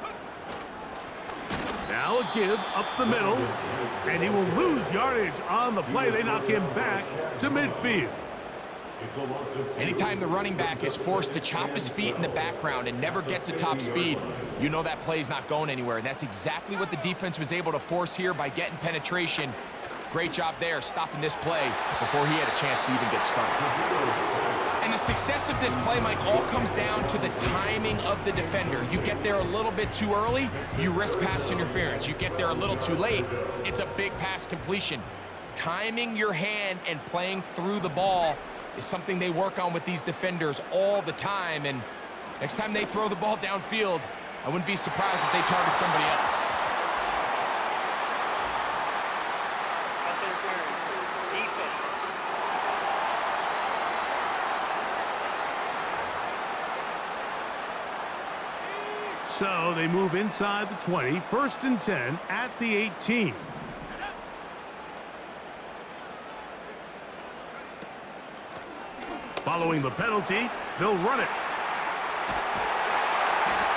Now a give up the middle, and he will lose yardage on the play. They knock him back to midfield. Anytime the running back is forced to chop his feet in the background and never get to top speed, you know that play's not going anywhere. And that's exactly what the defense was able to force here by getting penetration. Great job there, stopping this play before he had a chance to even get started. And the success of this play, Mike, all comes down to the timing of the defender. You get there a little bit too early, you risk pass interference. You get there a little too late, it's a big pass completion. Timing your hand and playing through the ball is something they work on with these defenders all the time. And next time they throw the ball downfield, I wouldn't be surprised if they target somebody else. So they move inside the 20, 1st and 10 at the 18. Following the penalty, they'll run it.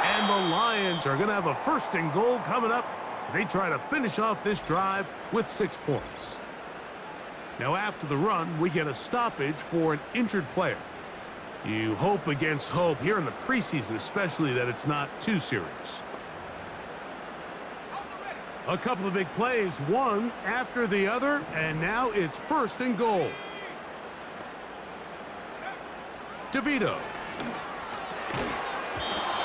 And the Lions are going to have a 1st and goal coming up as they try to finish off this drive with 6 points. Now after the run, we get a stoppage for an injured player. You hope against hope here in the preseason, especially that it's not too serious. A couple of big plays, one after the other, and now it's 1st and goal. DeVito.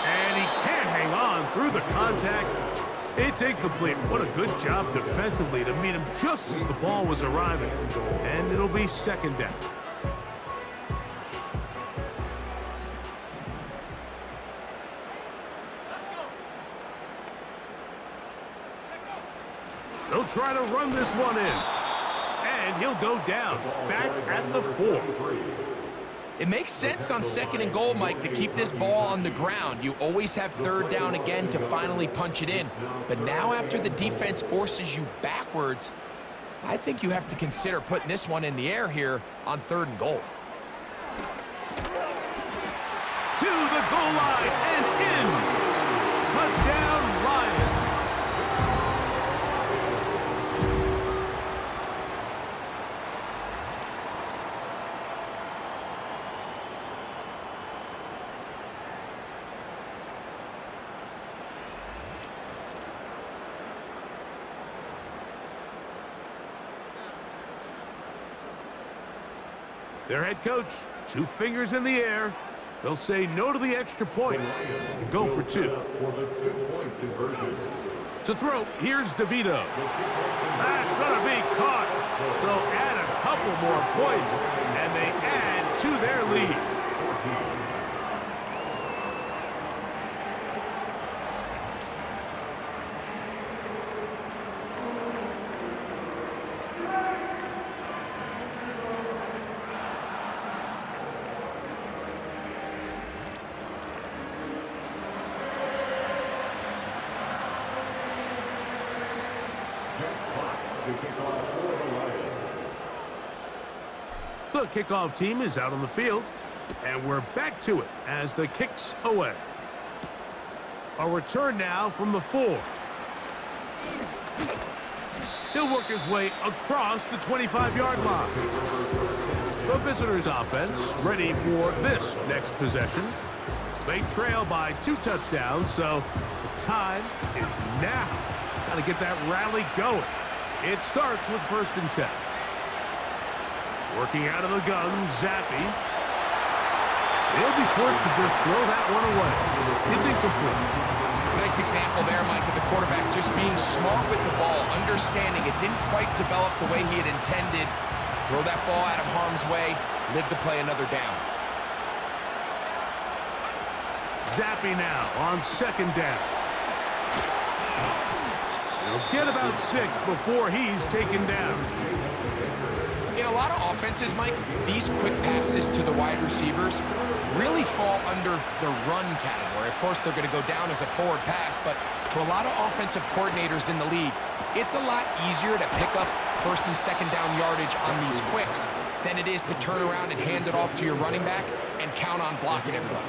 And he can't hang on through the contact. It's incomplete. What a good job defensively to meet him just as the ball was arriving. And it'll be 2nd down. They'll try to run this one in. And he'll go down, back at the 4. It makes sense on 2nd and goal, Mike, to keep this ball on the ground. You always have 3rd down again to finally punch it in. But now after the defense forces you backwards, I think you have to consider putting this one in the air here on 3rd and goal. To the goal line and in. Touchdown, Lions. Their head coach, 2 fingers in the air. They'll say no to the extra point and go for 2. To throw, here's DeVito. That's going to be caught. So add a couple more points, and they add to their lead. The kickoff team is out on the field, and we're back to it as the kick's away. A return now from the 4. He'll work his way across the 25-yard line. The visitors' offense ready for this next possession. They trail by 2 touchdowns, so the time is now. Got to get that rally going. It starts with 1st and 10. Working out of the gun, Zappi. They'll be forced to just throw that one away. It's incomplete. Nice example there, Mike, of the quarterback just being smart with the ball, understanding it didn't quite develop the way he had intended. Throw that ball out of harm's way, live to play another down. Zappi now on 2nd down. He'll get about 6 before he's taken down. In a lot of offenses, Mike, these quick passes to the wide receivers really fall under the run category. Of course, they're going to go down as a forward pass, but to a lot of offensive coordinators in the league, it's a lot easier to pick up 1st and 2nd down yardage on these quicks than it is to turn around and hand it off to your running back and count on blocking everybody.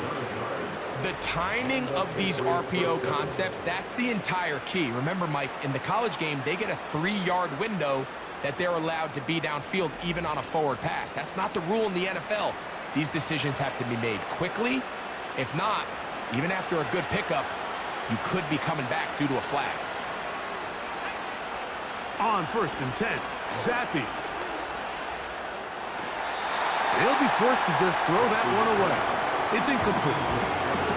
The timing of these RPO concepts, that's the entire key. Remember, Mike, in the college game, they get a 3-yard window that they're allowed to be downfield even on a forward pass. That's not the rule in the NFL. These decisions have to be made quickly. If not, even after a good pickup, you could be coming back due to a flag. On 1st and 10, Zappi. They'll be forced to just throw that one away. It's incomplete.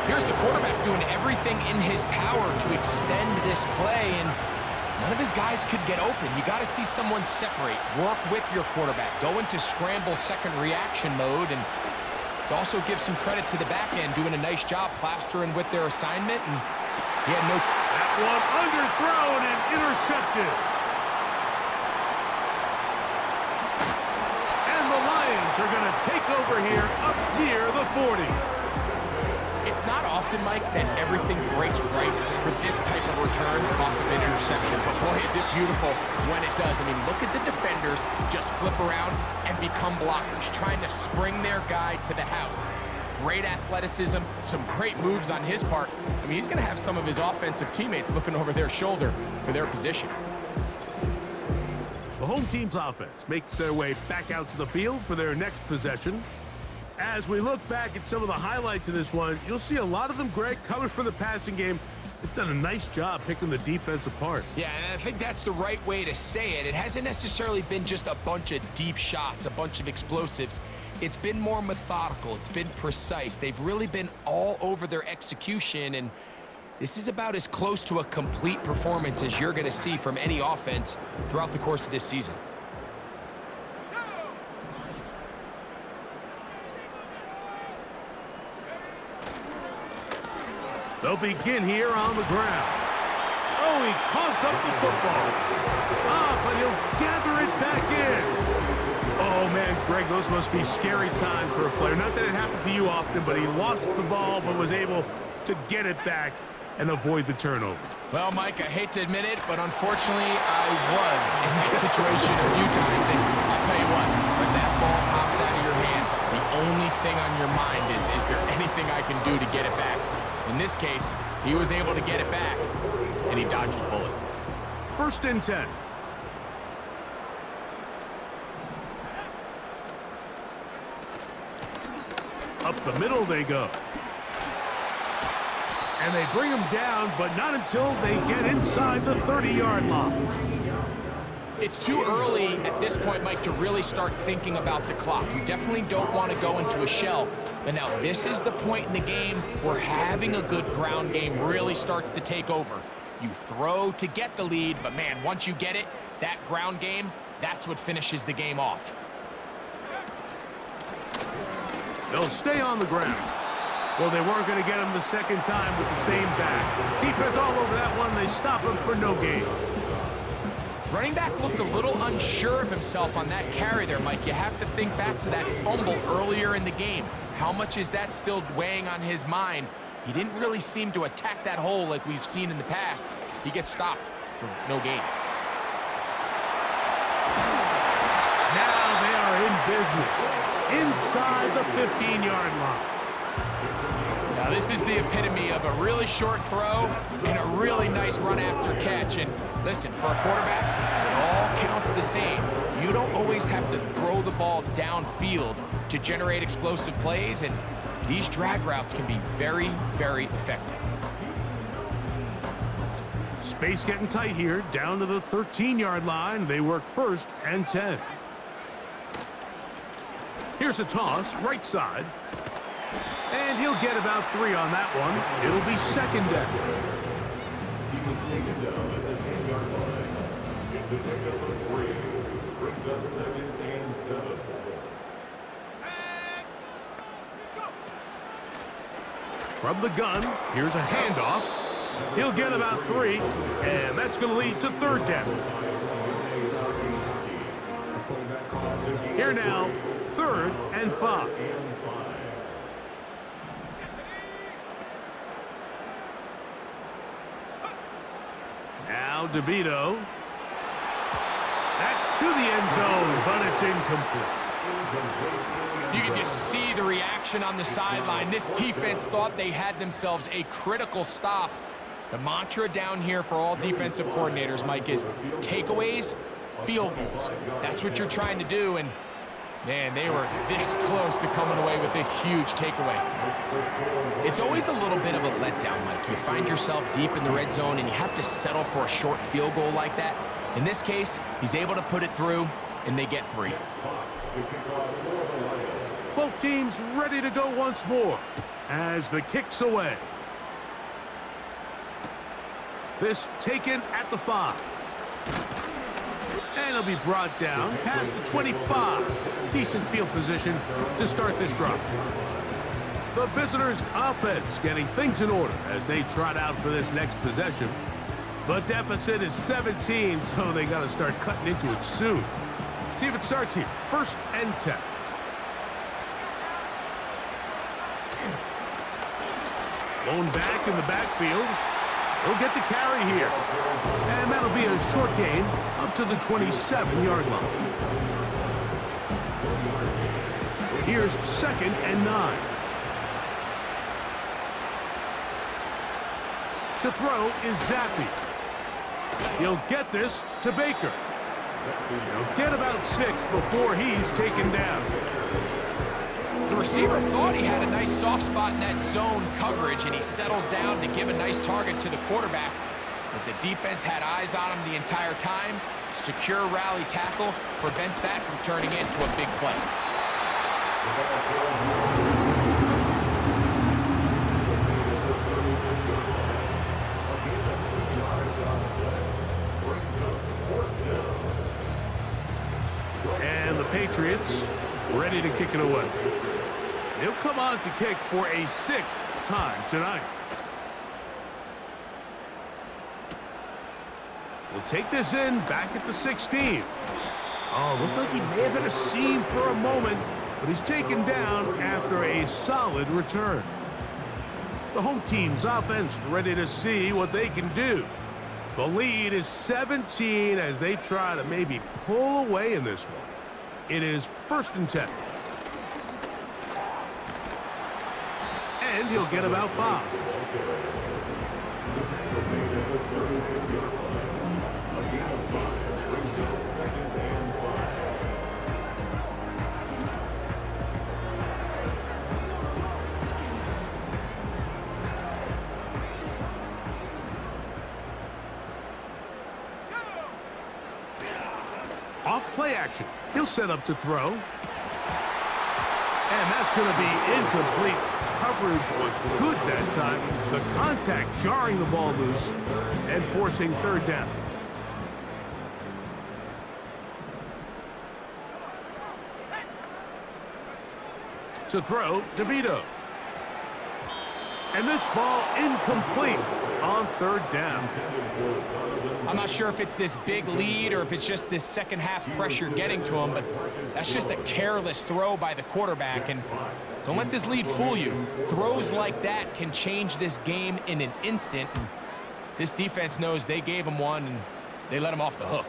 Here's the quarterback doing everything in his power to extend this play, and none of his guys could get open. You got to see someone separate, work with your quarterback, go into scramble 2nd reaction mode, and it also gives some credit to the back end doing a nice job plastering with their assignment, and he had no... That one underthrown and intercepted. And the Lions are going to take over here up near the 40. It's not often, Mike, that everything breaks right for this type of return off of an interception. But boy, is it beautiful when it does. I mean, look at the defenders just flip around and become blockers, trying to spring their guy to the house. Great athleticism, some great moves on his part. I mean, he's going to have some of his offensive teammates looking over their shoulder for their position. The home team's offense makes their way back out to the field for their next possession. As we look back at some of the highlights of this one, you'll see a lot of them, Greg, coming from the passing game. They've done a nice job picking the defense apart. Yeah, and I think that's the right way to say it. It hasn't necessarily been just a bunch of deep shots, a bunch of explosives. It's been more methodical. It's been precise. They've really been all over their execution, and this is about as close to a complete performance as you're going to see from any offense throughout the course of this season. They'll begin here on the ground. Oh, he coughs up the football. But he'll gather it back in. Oh, man, Greg, those must be scary times for a player. Not that it happened to you often, but he lost the ball but was able to get it back and avoid the turnover. Well, Mike, I hate to admit it, but unfortunately, I was in that situation a few times. And I'll tell you what, when that ball pops out of your hand, the only thing on your mind is there anything I can do to get it back? In this case, he was able to get it back, and he dodged the bullet. 1st and 10. Up the middle they go. And they bring him down, but not until they get inside the 30-yard line. It's too early at this point, Mike, to really start thinking about the clock. You definitely don't want to go into a shell. But now this is the point in the game where having a good ground game really starts to take over. You throw to get the lead, but man, once you get it, that ground game, that's what finishes the game off. They'll stay on the ground. Well, they weren't going to get him the second time with the same back. Defense all over that one. They stop him for no gain. Running back looked a little unsure of himself on that carry there, Mike. You have to think back to that fumble earlier in the game. How much is that still weighing on his mind? He didn't really seem to attack that hole like we've seen in the past. He gets stopped for no gain. Now they are in business inside the 15-yard line. Now this is the epitome of a really short throw and a really nice run after catch. And listen, for a quarterback, it all counts the same. You don't always have to throw the ball downfield to generate explosive plays, and these drag routes can be very, very effective. Space getting tight here, down to the 13-yard line. They work 1st and 10. Here's a toss, right side. And he'll get about 3 on that one. It'll be 2nd down. He was taken down at the 10-yard line. It's the pickup of 3. Brings up 2nd and 7. From the gun, here's a handoff. He'll get about 3, and that's going to lead to 3rd down. Here now, 3rd and 5. Now DeVito. That's to the end zone, but it's incomplete. You can just see the reaction on the sideline. This defense thought they had themselves a critical stop. The mantra down here for all defensive coordinators, Mike, is takeaways, field goals. That's what you're trying to do, and man, they were this close to coming away with a huge takeaway. It's always a little bit of a letdown, Mike. You find yourself deep in the red zone, and you have to settle for a short field goal like that. In this case, he's able to put it through, and they get 3. Both teams ready to go once more as the kick's away. This taken at the 5. And he'll be brought down past the 25. Decent field position to start this drive. The visitors' offense getting things in order as they trot out for this next possession. The deficit is 17, so they got to start cutting into it soon. See if it starts here. 1st and 10. Blown back in the backfield. He'll get the carry here. And that'll be a short gain up to the 27-yard line. Here's 2nd and 9. To throw is Zappi. He'll get this to Baker. He'll get about 6 before he's taken down. The receiver thought he had a nice soft spot in that zone coverage, and he settles down to give a nice target to the quarterback. But the defense had eyes on him the entire time. Secure rally tackle prevents that from turning into a big play. And the Patriots ready to kick it away. He'll come on to kick for a 6th time tonight. He'll take this in back at the 16. Oh, looked like he may have hit a seam for a moment, but he's taken down after a solid return. The home team's offense ready to see what they can do. The lead is 17 as they try to maybe pull away in this one. It is 1st and 10. And he'll get about 5. Off play action. He'll set up to throw. And that's going to be incomplete. Coverage was good that time. The contact jarring the ball loose and forcing 3rd down. To throw, DeVito. And this ball incomplete on 3rd down. I'm not sure if it's this big lead or if it's just this second half pressure getting to him, but that's just a careless throw by the quarterback. And don't let this lead fool you. Throws like that can change this game in an instant. This defense knows they gave him one, and they let him off the hook.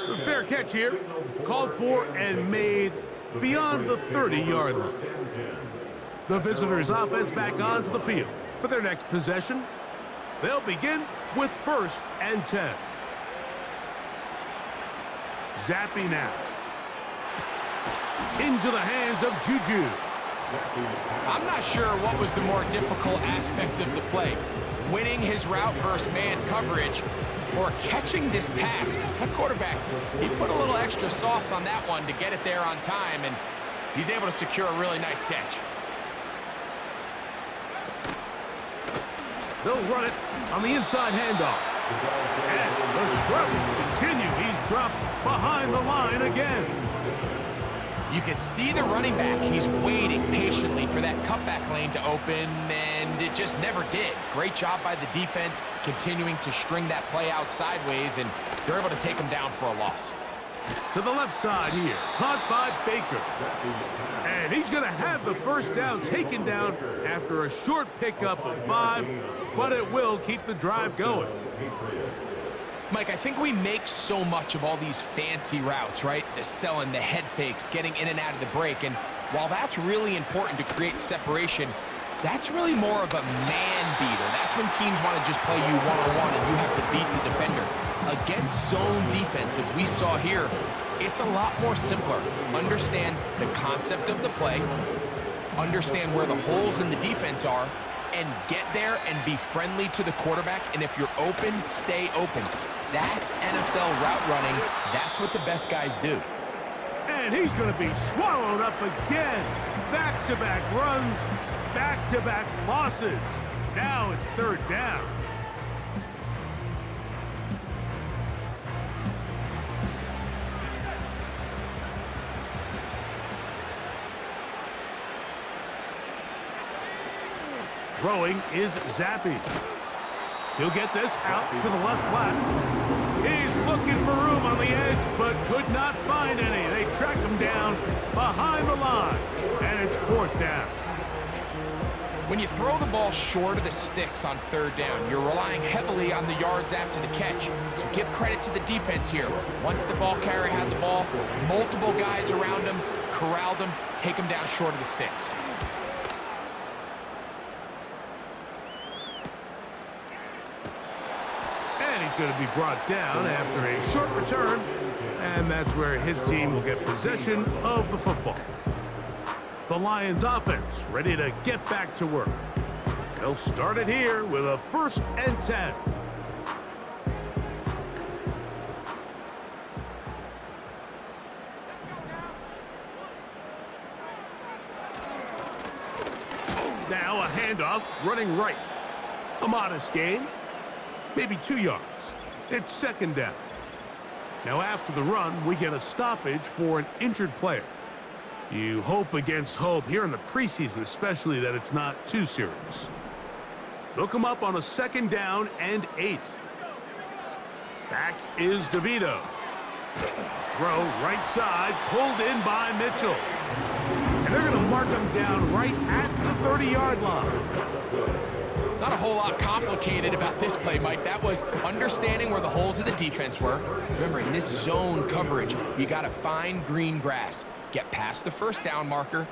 A fair catch here. Called for and made beyond the 30-yard line. The visitors' offense back onto the field for their next possession. They'll begin with 1st and 10. Zappy now. Into the hands of Juju. I'm not sure what was the more difficult aspect of the play. Winning his route versus man coverage or catching this pass, because that quarterback, he put a little extra sauce on that one to get it there on time, and he's able to secure a really nice catch. They'll run it on the inside handoff. And the struggles continue. He's dropped behind the line again. You can see the running back. He's waiting patiently for that cutback lane to open, and it just never did. Great job by the defense continuing to string that play out sideways, and they're able to take him down for a loss. To the left side here, caught by Baker. And he's going to have the 1st down taken down after a short pickup of 5, but it will keep the drive going. Mike, I think we make so much of all these fancy routes, right? The selling, the head fakes, getting in and out of the break. And while that's really important to create separation, that's really more of a man beater. That's when teams want to just play you one-on-one and you have to beat the defender. Against zone defensive, we saw here, it's a lot more simpler. Understand the concept of the play, understand where the holes in the defense are, and get there and be friendly to the quarterback. And if you're open, stay open. That's NFL route running. That's what the best guys do. And he's going to be swallowed up again. Back-to-back runs, back-to-back losses. Now it's 3rd down. Throwing is Zappy. He'll get this out to the left flat. He's looking for room on the edge, but could not find any. They track him down behind the line, and it's 4th down. When you throw the ball short of the sticks on 3rd down, you're relying heavily on the yards after the catch. So give credit to the defense here. Once the ball carrier had the ball, multiple guys around him, corralled him, take him down short of the sticks. he's going to be brought down after a short return, and that's where his team will get possession of the football. The Lions offense ready to get back to work. They'll start it here with a 1st and 10. Now a handoff running right. A modest gain, maybe 2 yards. It's 2nd down. Now after the run, we get a stoppage for an injured player. You hope against hope here in the preseason, especially that it's not too serious. They'll come up on a 2nd down and 8. Back is DeVito. Throw right side, pulled in by Mitchell. And they're going to mark him down right at the 30-yard line. Not a whole lot complicated about this play, Mike. That was understanding where the holes of the defense were. Remember, in this zone coverage, you got to find green grass. Get past the 1st down marker,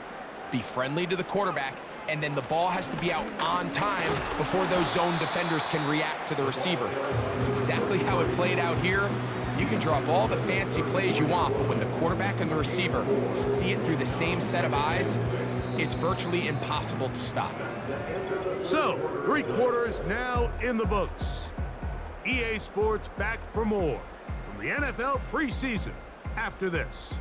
be friendly to the quarterback, and then the ball has to be out on time before those zone defenders can react to the receiver. It's exactly how it played out here. You can draw up all the fancy plays you want, but when the quarterback and the receiver see it through the same set of eyes, it's virtually impossible to stop. So, 3 quarters now in the books. EA Sports back for more from the NFL preseason after this.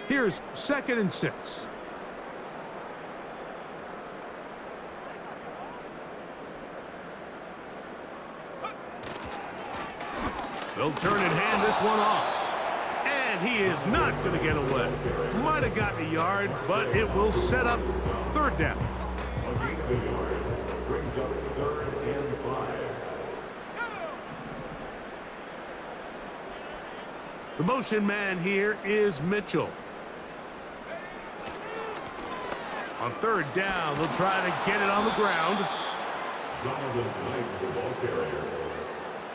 Here's 2nd and 6. They'll turn and hand this one off. And he is not going to get away. Might have gotten a yard, but it will set up 3rd down. A gain of a yard brings up 3rd and 5. The motion man here is Mitchell. On 3rd down, they'll try to get it on the ground. Jonathan Knight, the ball carrier.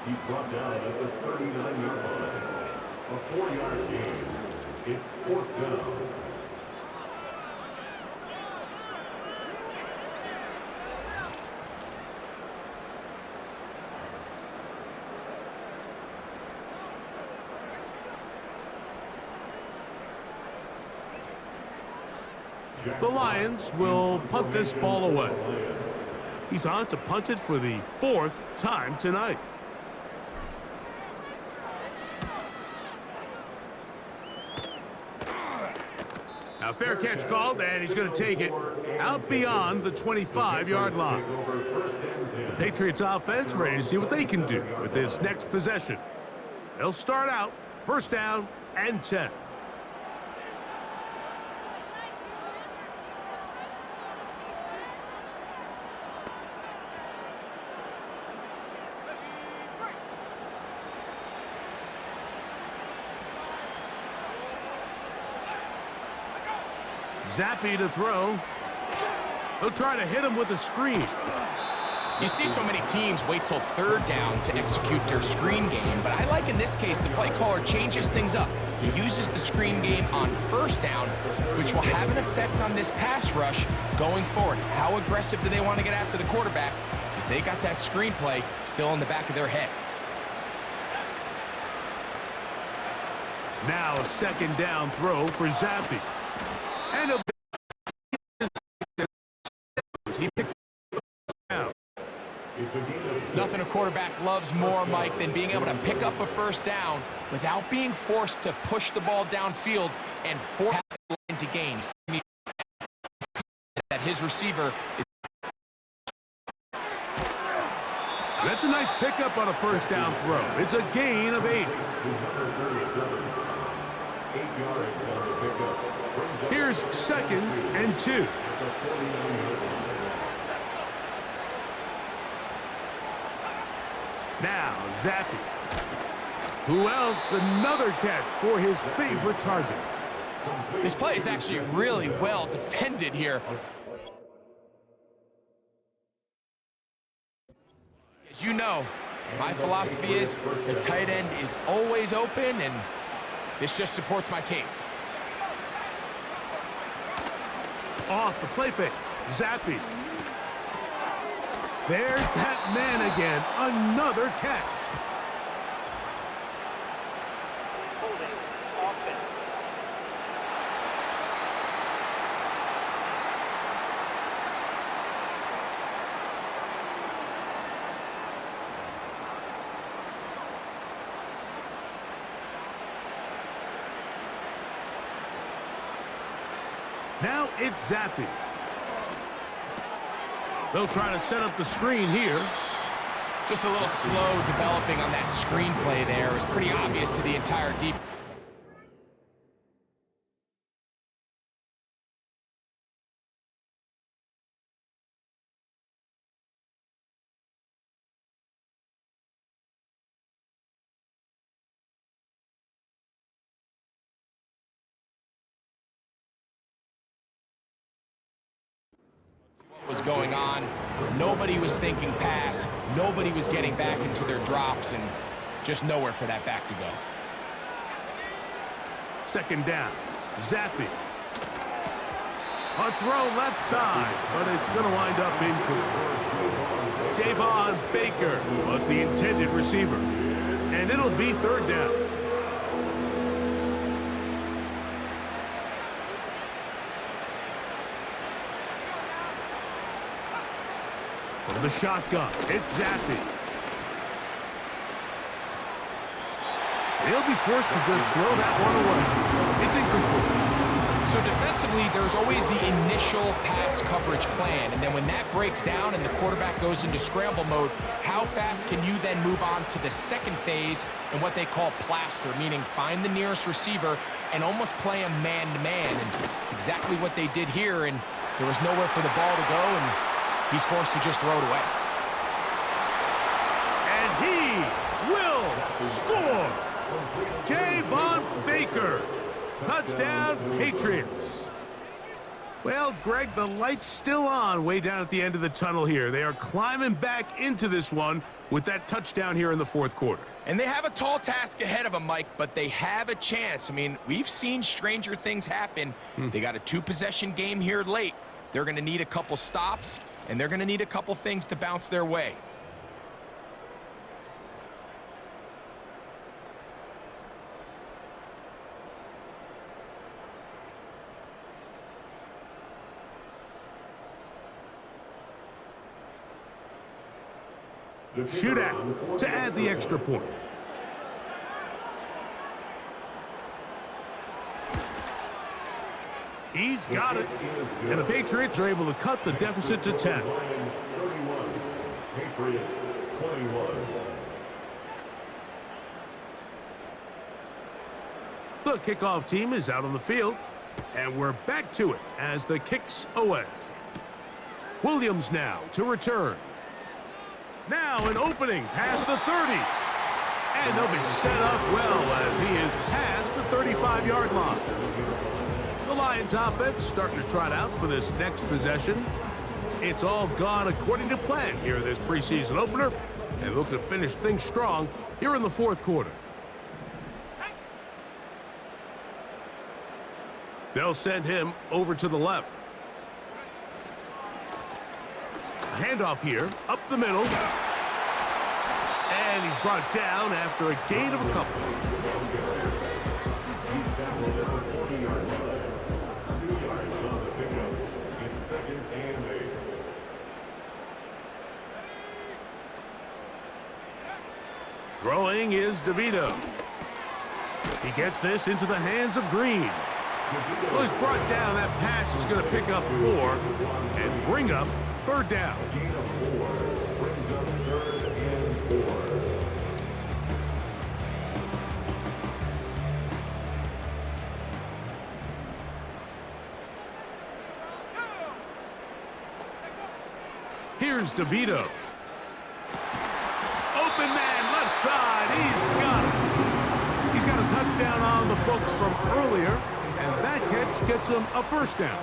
He's brought down at the 39-yard line. A 4-yard gain. It's 4th down. The Lions will punt this ball away. He's on to punt it for the 4th time tonight. Now, fair catch called, and he's going to take it out beyond the 25-yard line. The Patriots offense ready to see what they can do with this next possession. They'll start out 1st down and 10. Zappy to throw. He'll try to hit him with a screen. You see so many teams wait till 3rd down to execute their screen game, but I like in this case the play caller changes things up. He uses the screen game on 1st down, which will have an effect on this pass rush going forward. How aggressive do they want to get after the quarterback? Because they got that screen play still in the back of their head. Now a 2nd down throw for Zappy. And he picked down. Nothing a quarterback loves more, Mike, than being able to pick up a 1st down without being forced to push the ball downfield and force the line to gain. That his receiver is. That's a nice pickup on a 1st down throw. It's a gain of 8. 8 yards on the pickup. Here's 2nd and 2. Now Zappy. Who else? Another catch for his favorite target. This play is actually really well defended here. As you know, my philosophy is the tight end is always open, and this just supports my case. Off the play fake. Zappy. There's that man again. Another catch. Now it's Zappy. They'll try to set up the screen here. Just a little slow developing on that screenplay there. It was pretty obvious to the entire defense. Was going on. Nobody was thinking pass. Nobody was getting back into their drops, and just nowhere for that back to go. 2nd down. Zappy. A throw left side, but it's going to wind up incomplete. Javon Baker was the intended receiver, and it'll be 3rd down. From the shotgun, it's Zappy. He'll be forced to just throw that one away. It's incomplete. So defensively, there's always the initial pass coverage plan, and then when that breaks down and the quarterback goes into scramble mode, how fast can you then move on to the second phase in what they call plaster, meaning find the nearest receiver and almost play him man-to-man, and it's exactly what they did here, and there was nowhere for the ball to go, and he's forced to just throw it away. And he will score! Javon Baker. Touchdown, Patriots. Well, Greg, the light's still on way down at the end of the tunnel here. They are climbing back into this one with that touchdown here in the fourth quarter. And they have a tall task ahead of them, Mike, but they have a chance. I mean, we've seen stranger things happen. They got a two-possession game here late. They're going to need a couple stops, and they're going to need a couple things to bounce their way. Shootout to add the extra point. He's got it. And the Patriots are able to cut the deficit to 10. Patriots 21. The kickoff team is out on the field, and we're back to it as the kick's away. Williams now to return. Now an opening past the 30. And they'll be set up well as he is past the 35-yard line. The Lions offense starting to trot out for this next possession. It's all gone according to plan here in this preseason opener. And look to finish things strong here in the fourth quarter. They'll send him over to the left. Handoff here, up the middle. And he's brought down after a gain of a couple. He's tackled at the 40-yard line. 2 yards on the pickup. It's 2nd and 8. Throwing is DeVito. He gets this into the hands of Green. Well, he's brought down. That pass is going to pick up 4 and bring up third down. Gain of 4 brings up 3rd and 4. Here's DeVito. Open man, left side. He's got it. He's got a touchdown on the books from earlier, and that catch gets him a first down.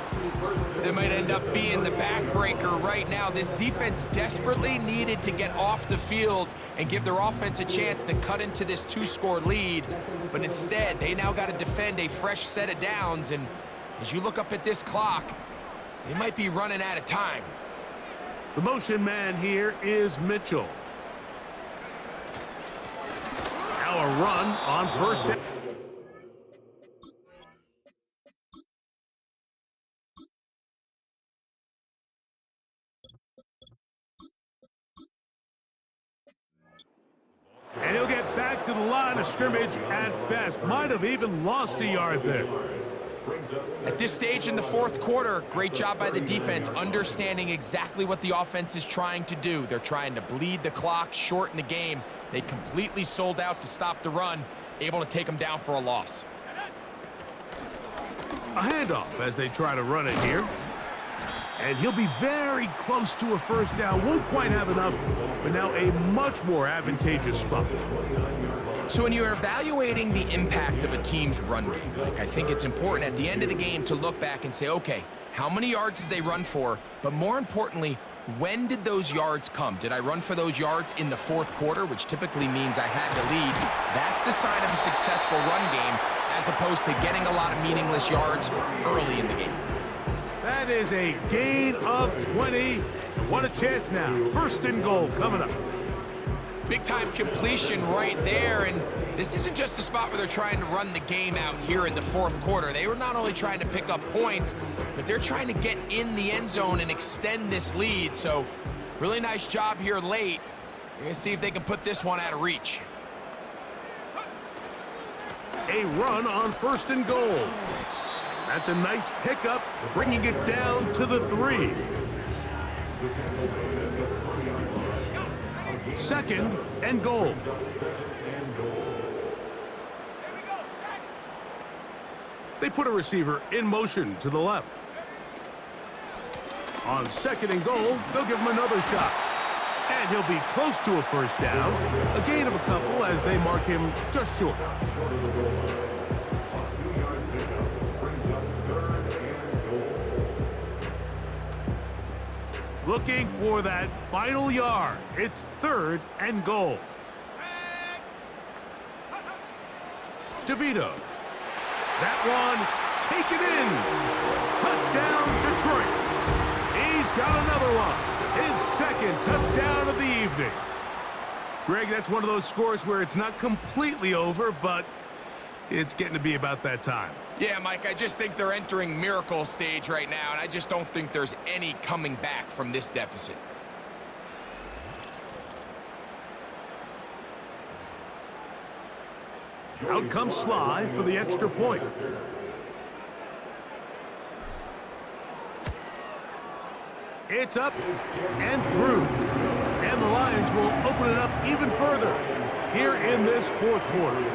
That might end up being the backbreaker right now. This defense desperately needed to get off the field and give their offense a chance to cut into this 2-score lead. But instead, they now got to defend a fresh set of downs. And as you look up at this clock, they might be running out of time. The motion man here is Mitchell. Now a run on first down. And he'll get back to the line of scrimmage at best. Might have even lost a yard there. At this stage in the fourth quarter, great job by the defense, understanding exactly what the offense is trying to do. They're trying to bleed the clock, shorten the game. They completely sold out to stop the run, able to take them down for a loss. A handoff as they try to run it here. And he'll be very close to a first down. Won't quite have enough, but now a much more advantageous spot. So when you're evaluating the impact of a team's run game, I think it's important at the end of the game to look back and say, okay, how many yards did they run for? But more importantly, when did those yards come? Did I run for those yards in the fourth quarter, which typically means I had to lead? That's the sign of a successful run game, as opposed to getting a lot of meaningless yards early in the game. That is a gain of 20. What a chance now. First and goal coming up. Big-time completion right there, and this isn't just a spot where they're trying to run the game out here in the fourth quarter. They were not only trying to pick up points, but they're trying to get in the end zone and extend this lead. So really nice job here late. We're going to see if they can put this one out of reach. A run on first and goal. That's a nice pickup, bringing it down to the 3. Second and goal. They put a receiver in motion to the left. On second and goal, they'll give him another shot. And he'll be close to a first down. A gain of a couple as they mark him just short. Looking for that final yard. It's third and goal. DeVito. That one, taken in. Touchdown, Detroit. He's got another one. His second touchdown of the evening. Greg, that's one of those scores where it's not completely over, but it's getting to be about that time. Yeah, Mike, I just think they're entering miracle stage right now, and I just don't think there's any coming back from this deficit. Out comes Sly for the extra point. It's up and through. And the Lions will open it up even further here in this fourth quarter.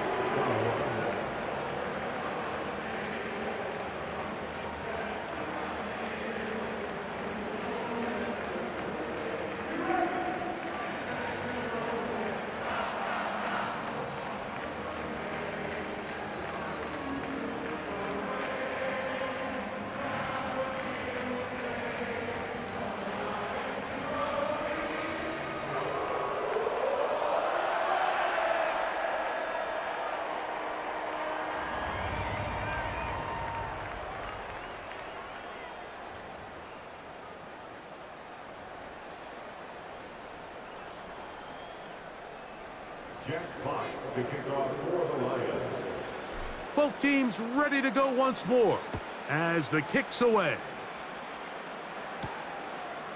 Jack Fox to kick off for the Lions. Both teams ready to go once more as the kick's away.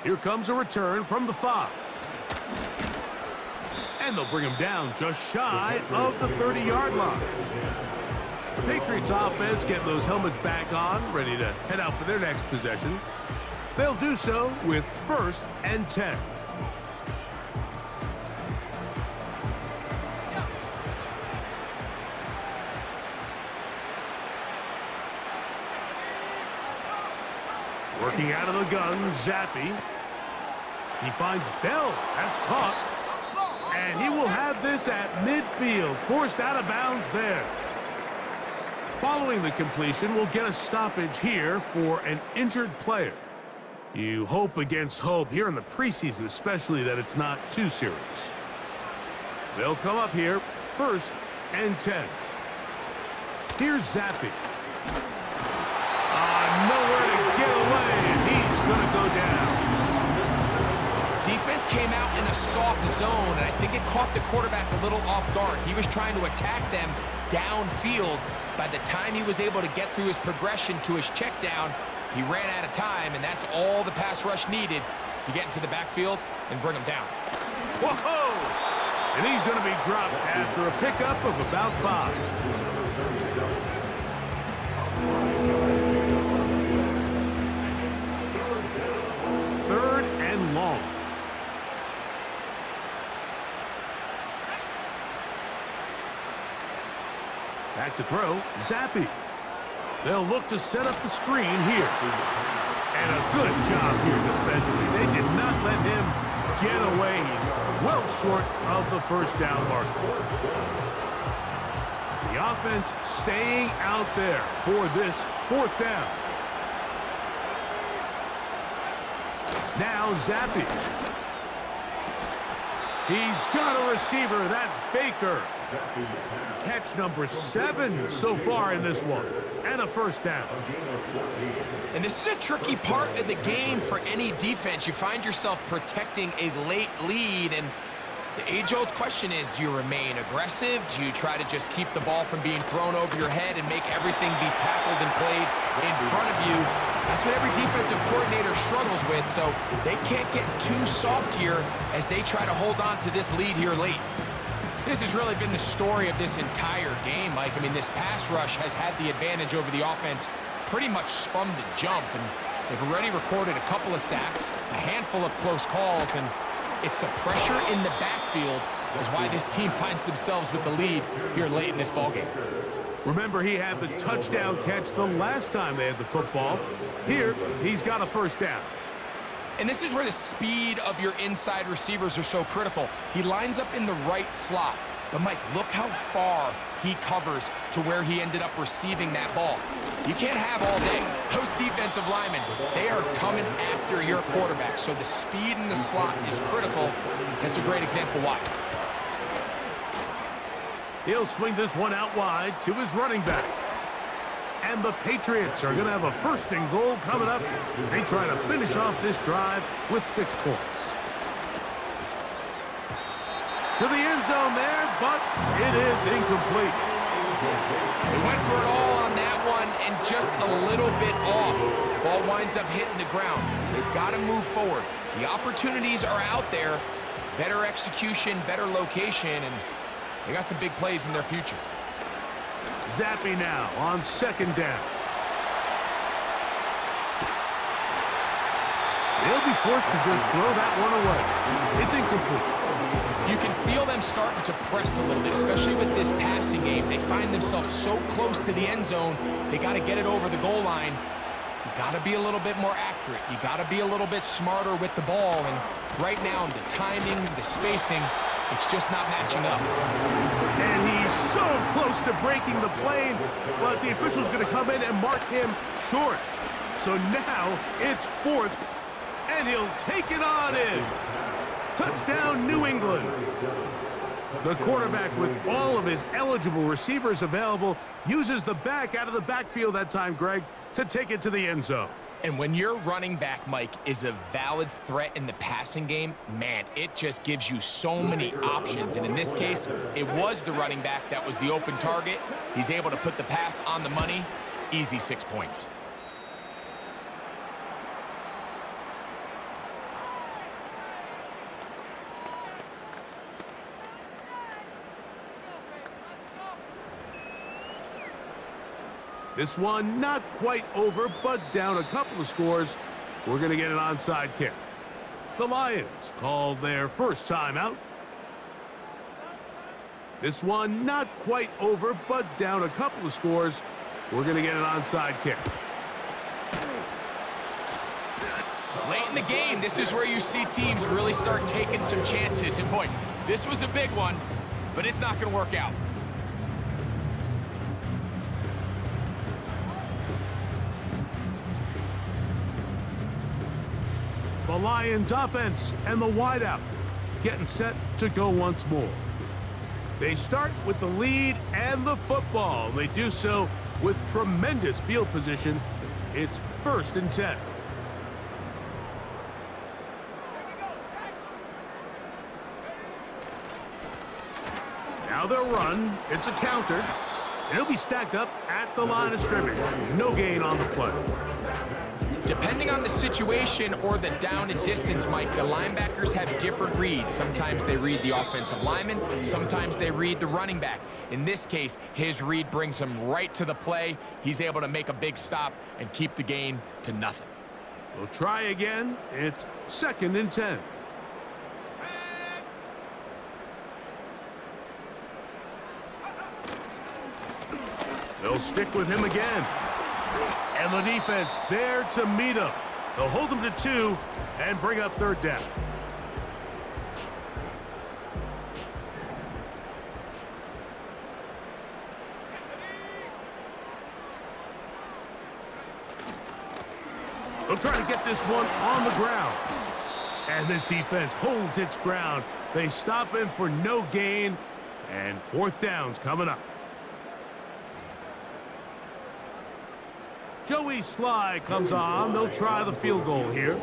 Here comes a return from the 5. And they'll bring him down just shy of the 30-yard line. The Patriots offense getting those helmets back on, ready to head out for their next possession. They'll do so with 1st and 10. Working out of the gun, Zappi. He finds Bell. That's caught. And he will have this at midfield, forced out of bounds there. Following the completion, we'll get a stoppage here for an injured player. You hope against hope here in the preseason, especially that it's not too serious. They'll come up here, 1st and 10. Here's Zappi. Nowhere to get away, and he's going to go down. Defense came out in a soft zone, and I think it caught the quarterback a little off guard. He was trying to attack them downfield. By the time he was able to get through his progression to his check down, he ran out of time, and that's all the pass rush needed to get into the backfield and bring him down. Whoa! And he's going to be dropped after a pickup of about 5. Third and long. Back to throw, Zappi. They'll look to set up the screen here. And a good job here defensively. They did not let him get away. He's well short of the first down marker. The offense staying out there for this 4th down. Now Zappi. He's got a receiver. That's Baker. Catch number 7 so far in this one. And a first down. And this is a tricky part of the game for any defense. You find yourself protecting a late lead, and the age-old question is, do you remain aggressive? Do you try to just keep the ball from being thrown over your head and make everything be tackled and played in front of you? That's what every defensive coordinator struggles with, so they can't get too soft here as they try to hold on to this lead here late. This has really been the story of this entire game, Mike. I mean, this pass rush has had the advantage over the offense pretty much from the jump, and they've already recorded a couple of sacks, a handful of close calls, and it's the pressure in the backfield is why this team finds themselves with the lead here late in this ballgame. Remember, he had the touchdown catch the last time they had the football. Here, he's got a first down. And this is where the speed of your inside receivers are so critical. He lines up in the right slot. But, Mike, look how far he covers to where he ended up receiving that ball. You can't have all day. Those defensive linemen, they are coming after your quarterback. So the speed in the slot is critical. That's a great example why. He'll swing this one out wide to his running back. And the Patriots are going to have a 1st and goal coming up as they try to finish off this drive with 6 points. To the end zone there, but it is incomplete. They went for it all on that one and just a little bit off. Ball winds up hitting the ground. They've got to move forward. The opportunities are out there. Better execution, better location, and they got some big plays in their future. Zappy now on 2nd down. They'll be forced to just throw that one away. It's incomplete. You can feel them starting to press a little bit, especially with this passing game. They find themselves so close to the end zone, they got to get it over the goal line. You got to be a little bit more accurate. You got to be a little bit smarter with the ball. And right now, the timing, the spacing, it's just not matching up. And he's so close to breaking the plane, but the official's going to come in and mark him short. So now it's 4th, and he'll take it on in. Touchdown, New England. The quarterback, with all of his eligible receivers available, uses the back out of the backfield that time, Greg, to take it to the end zone. And when your running back, Mike, is a valid threat in the passing game, man, it just gives you so many options. And in this case, it was the running back that was the open target. He's able to put the pass on the money. Easy 6 points. This one not quite over, but down a couple of scores. We're going to get an onside kick. The Lions called their first timeout. This one not quite over, but down a couple of scores. We're going to get an onside kick. Late in the game, this is where you see teams really start taking some chances. And boy, this was a big one, but it's not going to work out. The Lions offense and the wideout getting set to go once more. They start with the lead and the football. They do so with tremendous field position. It's 1st and 10. Now they'll run. It's a counter. And it'll be stacked up at the line of scrimmage. No gain on the play. Depending on the situation or the down and distance, Mike, the linebackers have different reads. Sometimes they read the offensive lineman. Sometimes they read the running back. In this case, his read brings him right to the play. He's able to make a big stop and keep the gain to nothing. We'll try again. It's 2nd and 10. They'll stick with him again. And the defense there to meet him. They'll hold him to 2 and bring up 3rd down. They'll try to get this one on the ground. And this defense holds its ground. They stop him for no gain. And 4th down's coming up. Joey Sly comes on. They'll try the field goal here.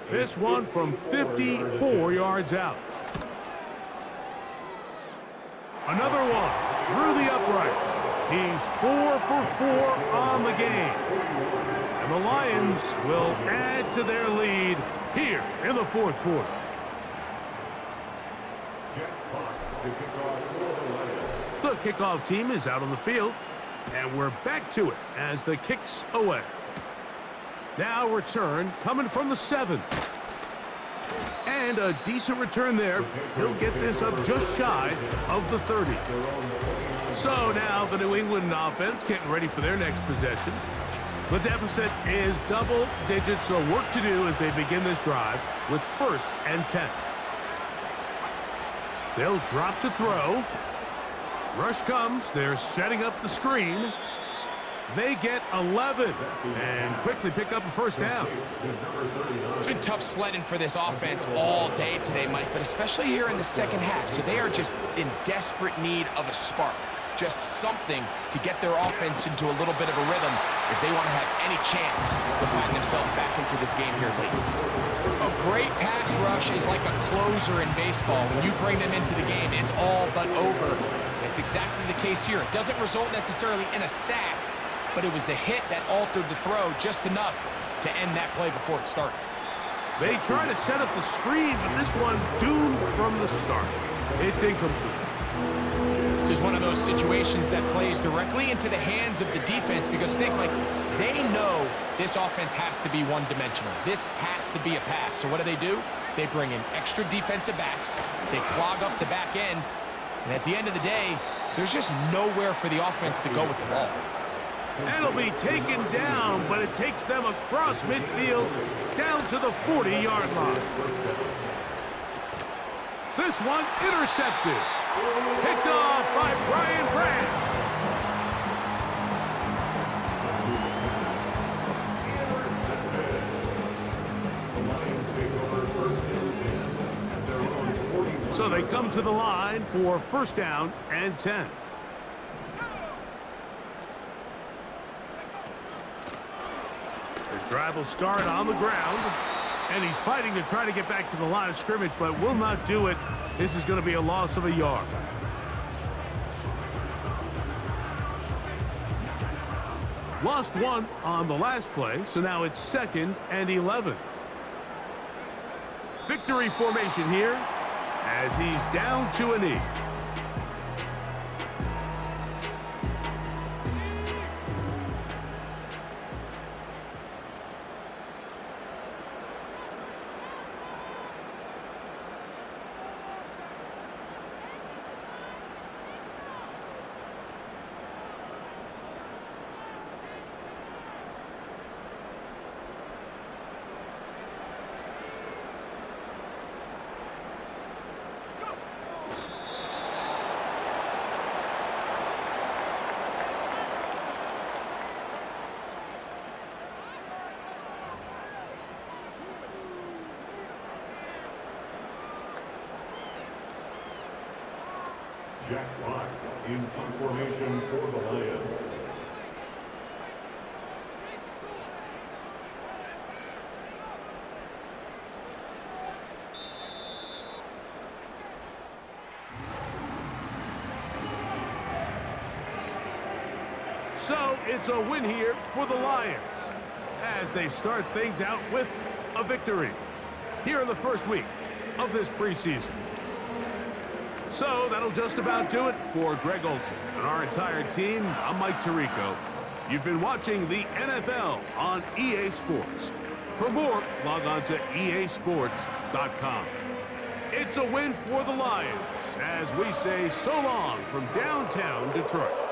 This one from 54 yards out. Another one through the uprights. He's 4 for 4 on the game. And the Lions will add to their lead here in the 4th quarter. The kickoff team is out on the field. And we're back to it as the kick's away. Now return coming from the 7. And a decent return there. He'll get this up just shy of the 30. So now the New England offense getting ready for their next possession. The deficit is double digits, so work to do as they begin this drive with 1st and 10. They'll drop to throw. Rush comes. They're setting up the screen. They get 11 and quickly pick up a 1st down. It's been tough sledding for this offense all day today, Mike, but especially here in the second half. So they are just in desperate need of a spark. Just something to get their offense into a little bit of a rhythm if they want to have any chance to find themselves back into this game here late. A great pass rush is like a closer in baseball. When you bring them into the game, it's all but over. It's exactly the case here. It doesn't result necessarily in a sack, but it was the hit that altered the throw just enough to end that play before it started. They try to set up the screen, but this one doomed from the start. It's incomplete. This is one of those situations that plays directly into the hands of the defense because think, like, they know this offense has to be one-dimensional. This has to be a pass. So what do? They bring in extra defensive backs. They clog up the back end. And at the end of the day, there's just nowhere for the offense to go with the ball. And it'll be taken down, but it takes them across midfield down to the 40-yard line. This one intercepted. Picked off by Brian Branch. So they come to the line for 1st down and 10. His drive will start on the ground. And he's fighting to try to get back to the line of scrimmage, but will not do it. This is going to be a loss of a yard. Lost 1 on the last play, so now it's 2nd and 11. Victory formation here as he's down to a knee. Jack Fox in punt formation for the Lions. So it's a win here for the Lions as they start things out with a victory here in the first week of this preseason. So that'll just about do it for Greg Olson and our entire team. I'm Mike Tirico. You've been watching the NFL on EA Sports. For more, log on to easports.com. It's a win for the Lions as we say so long from downtown Detroit.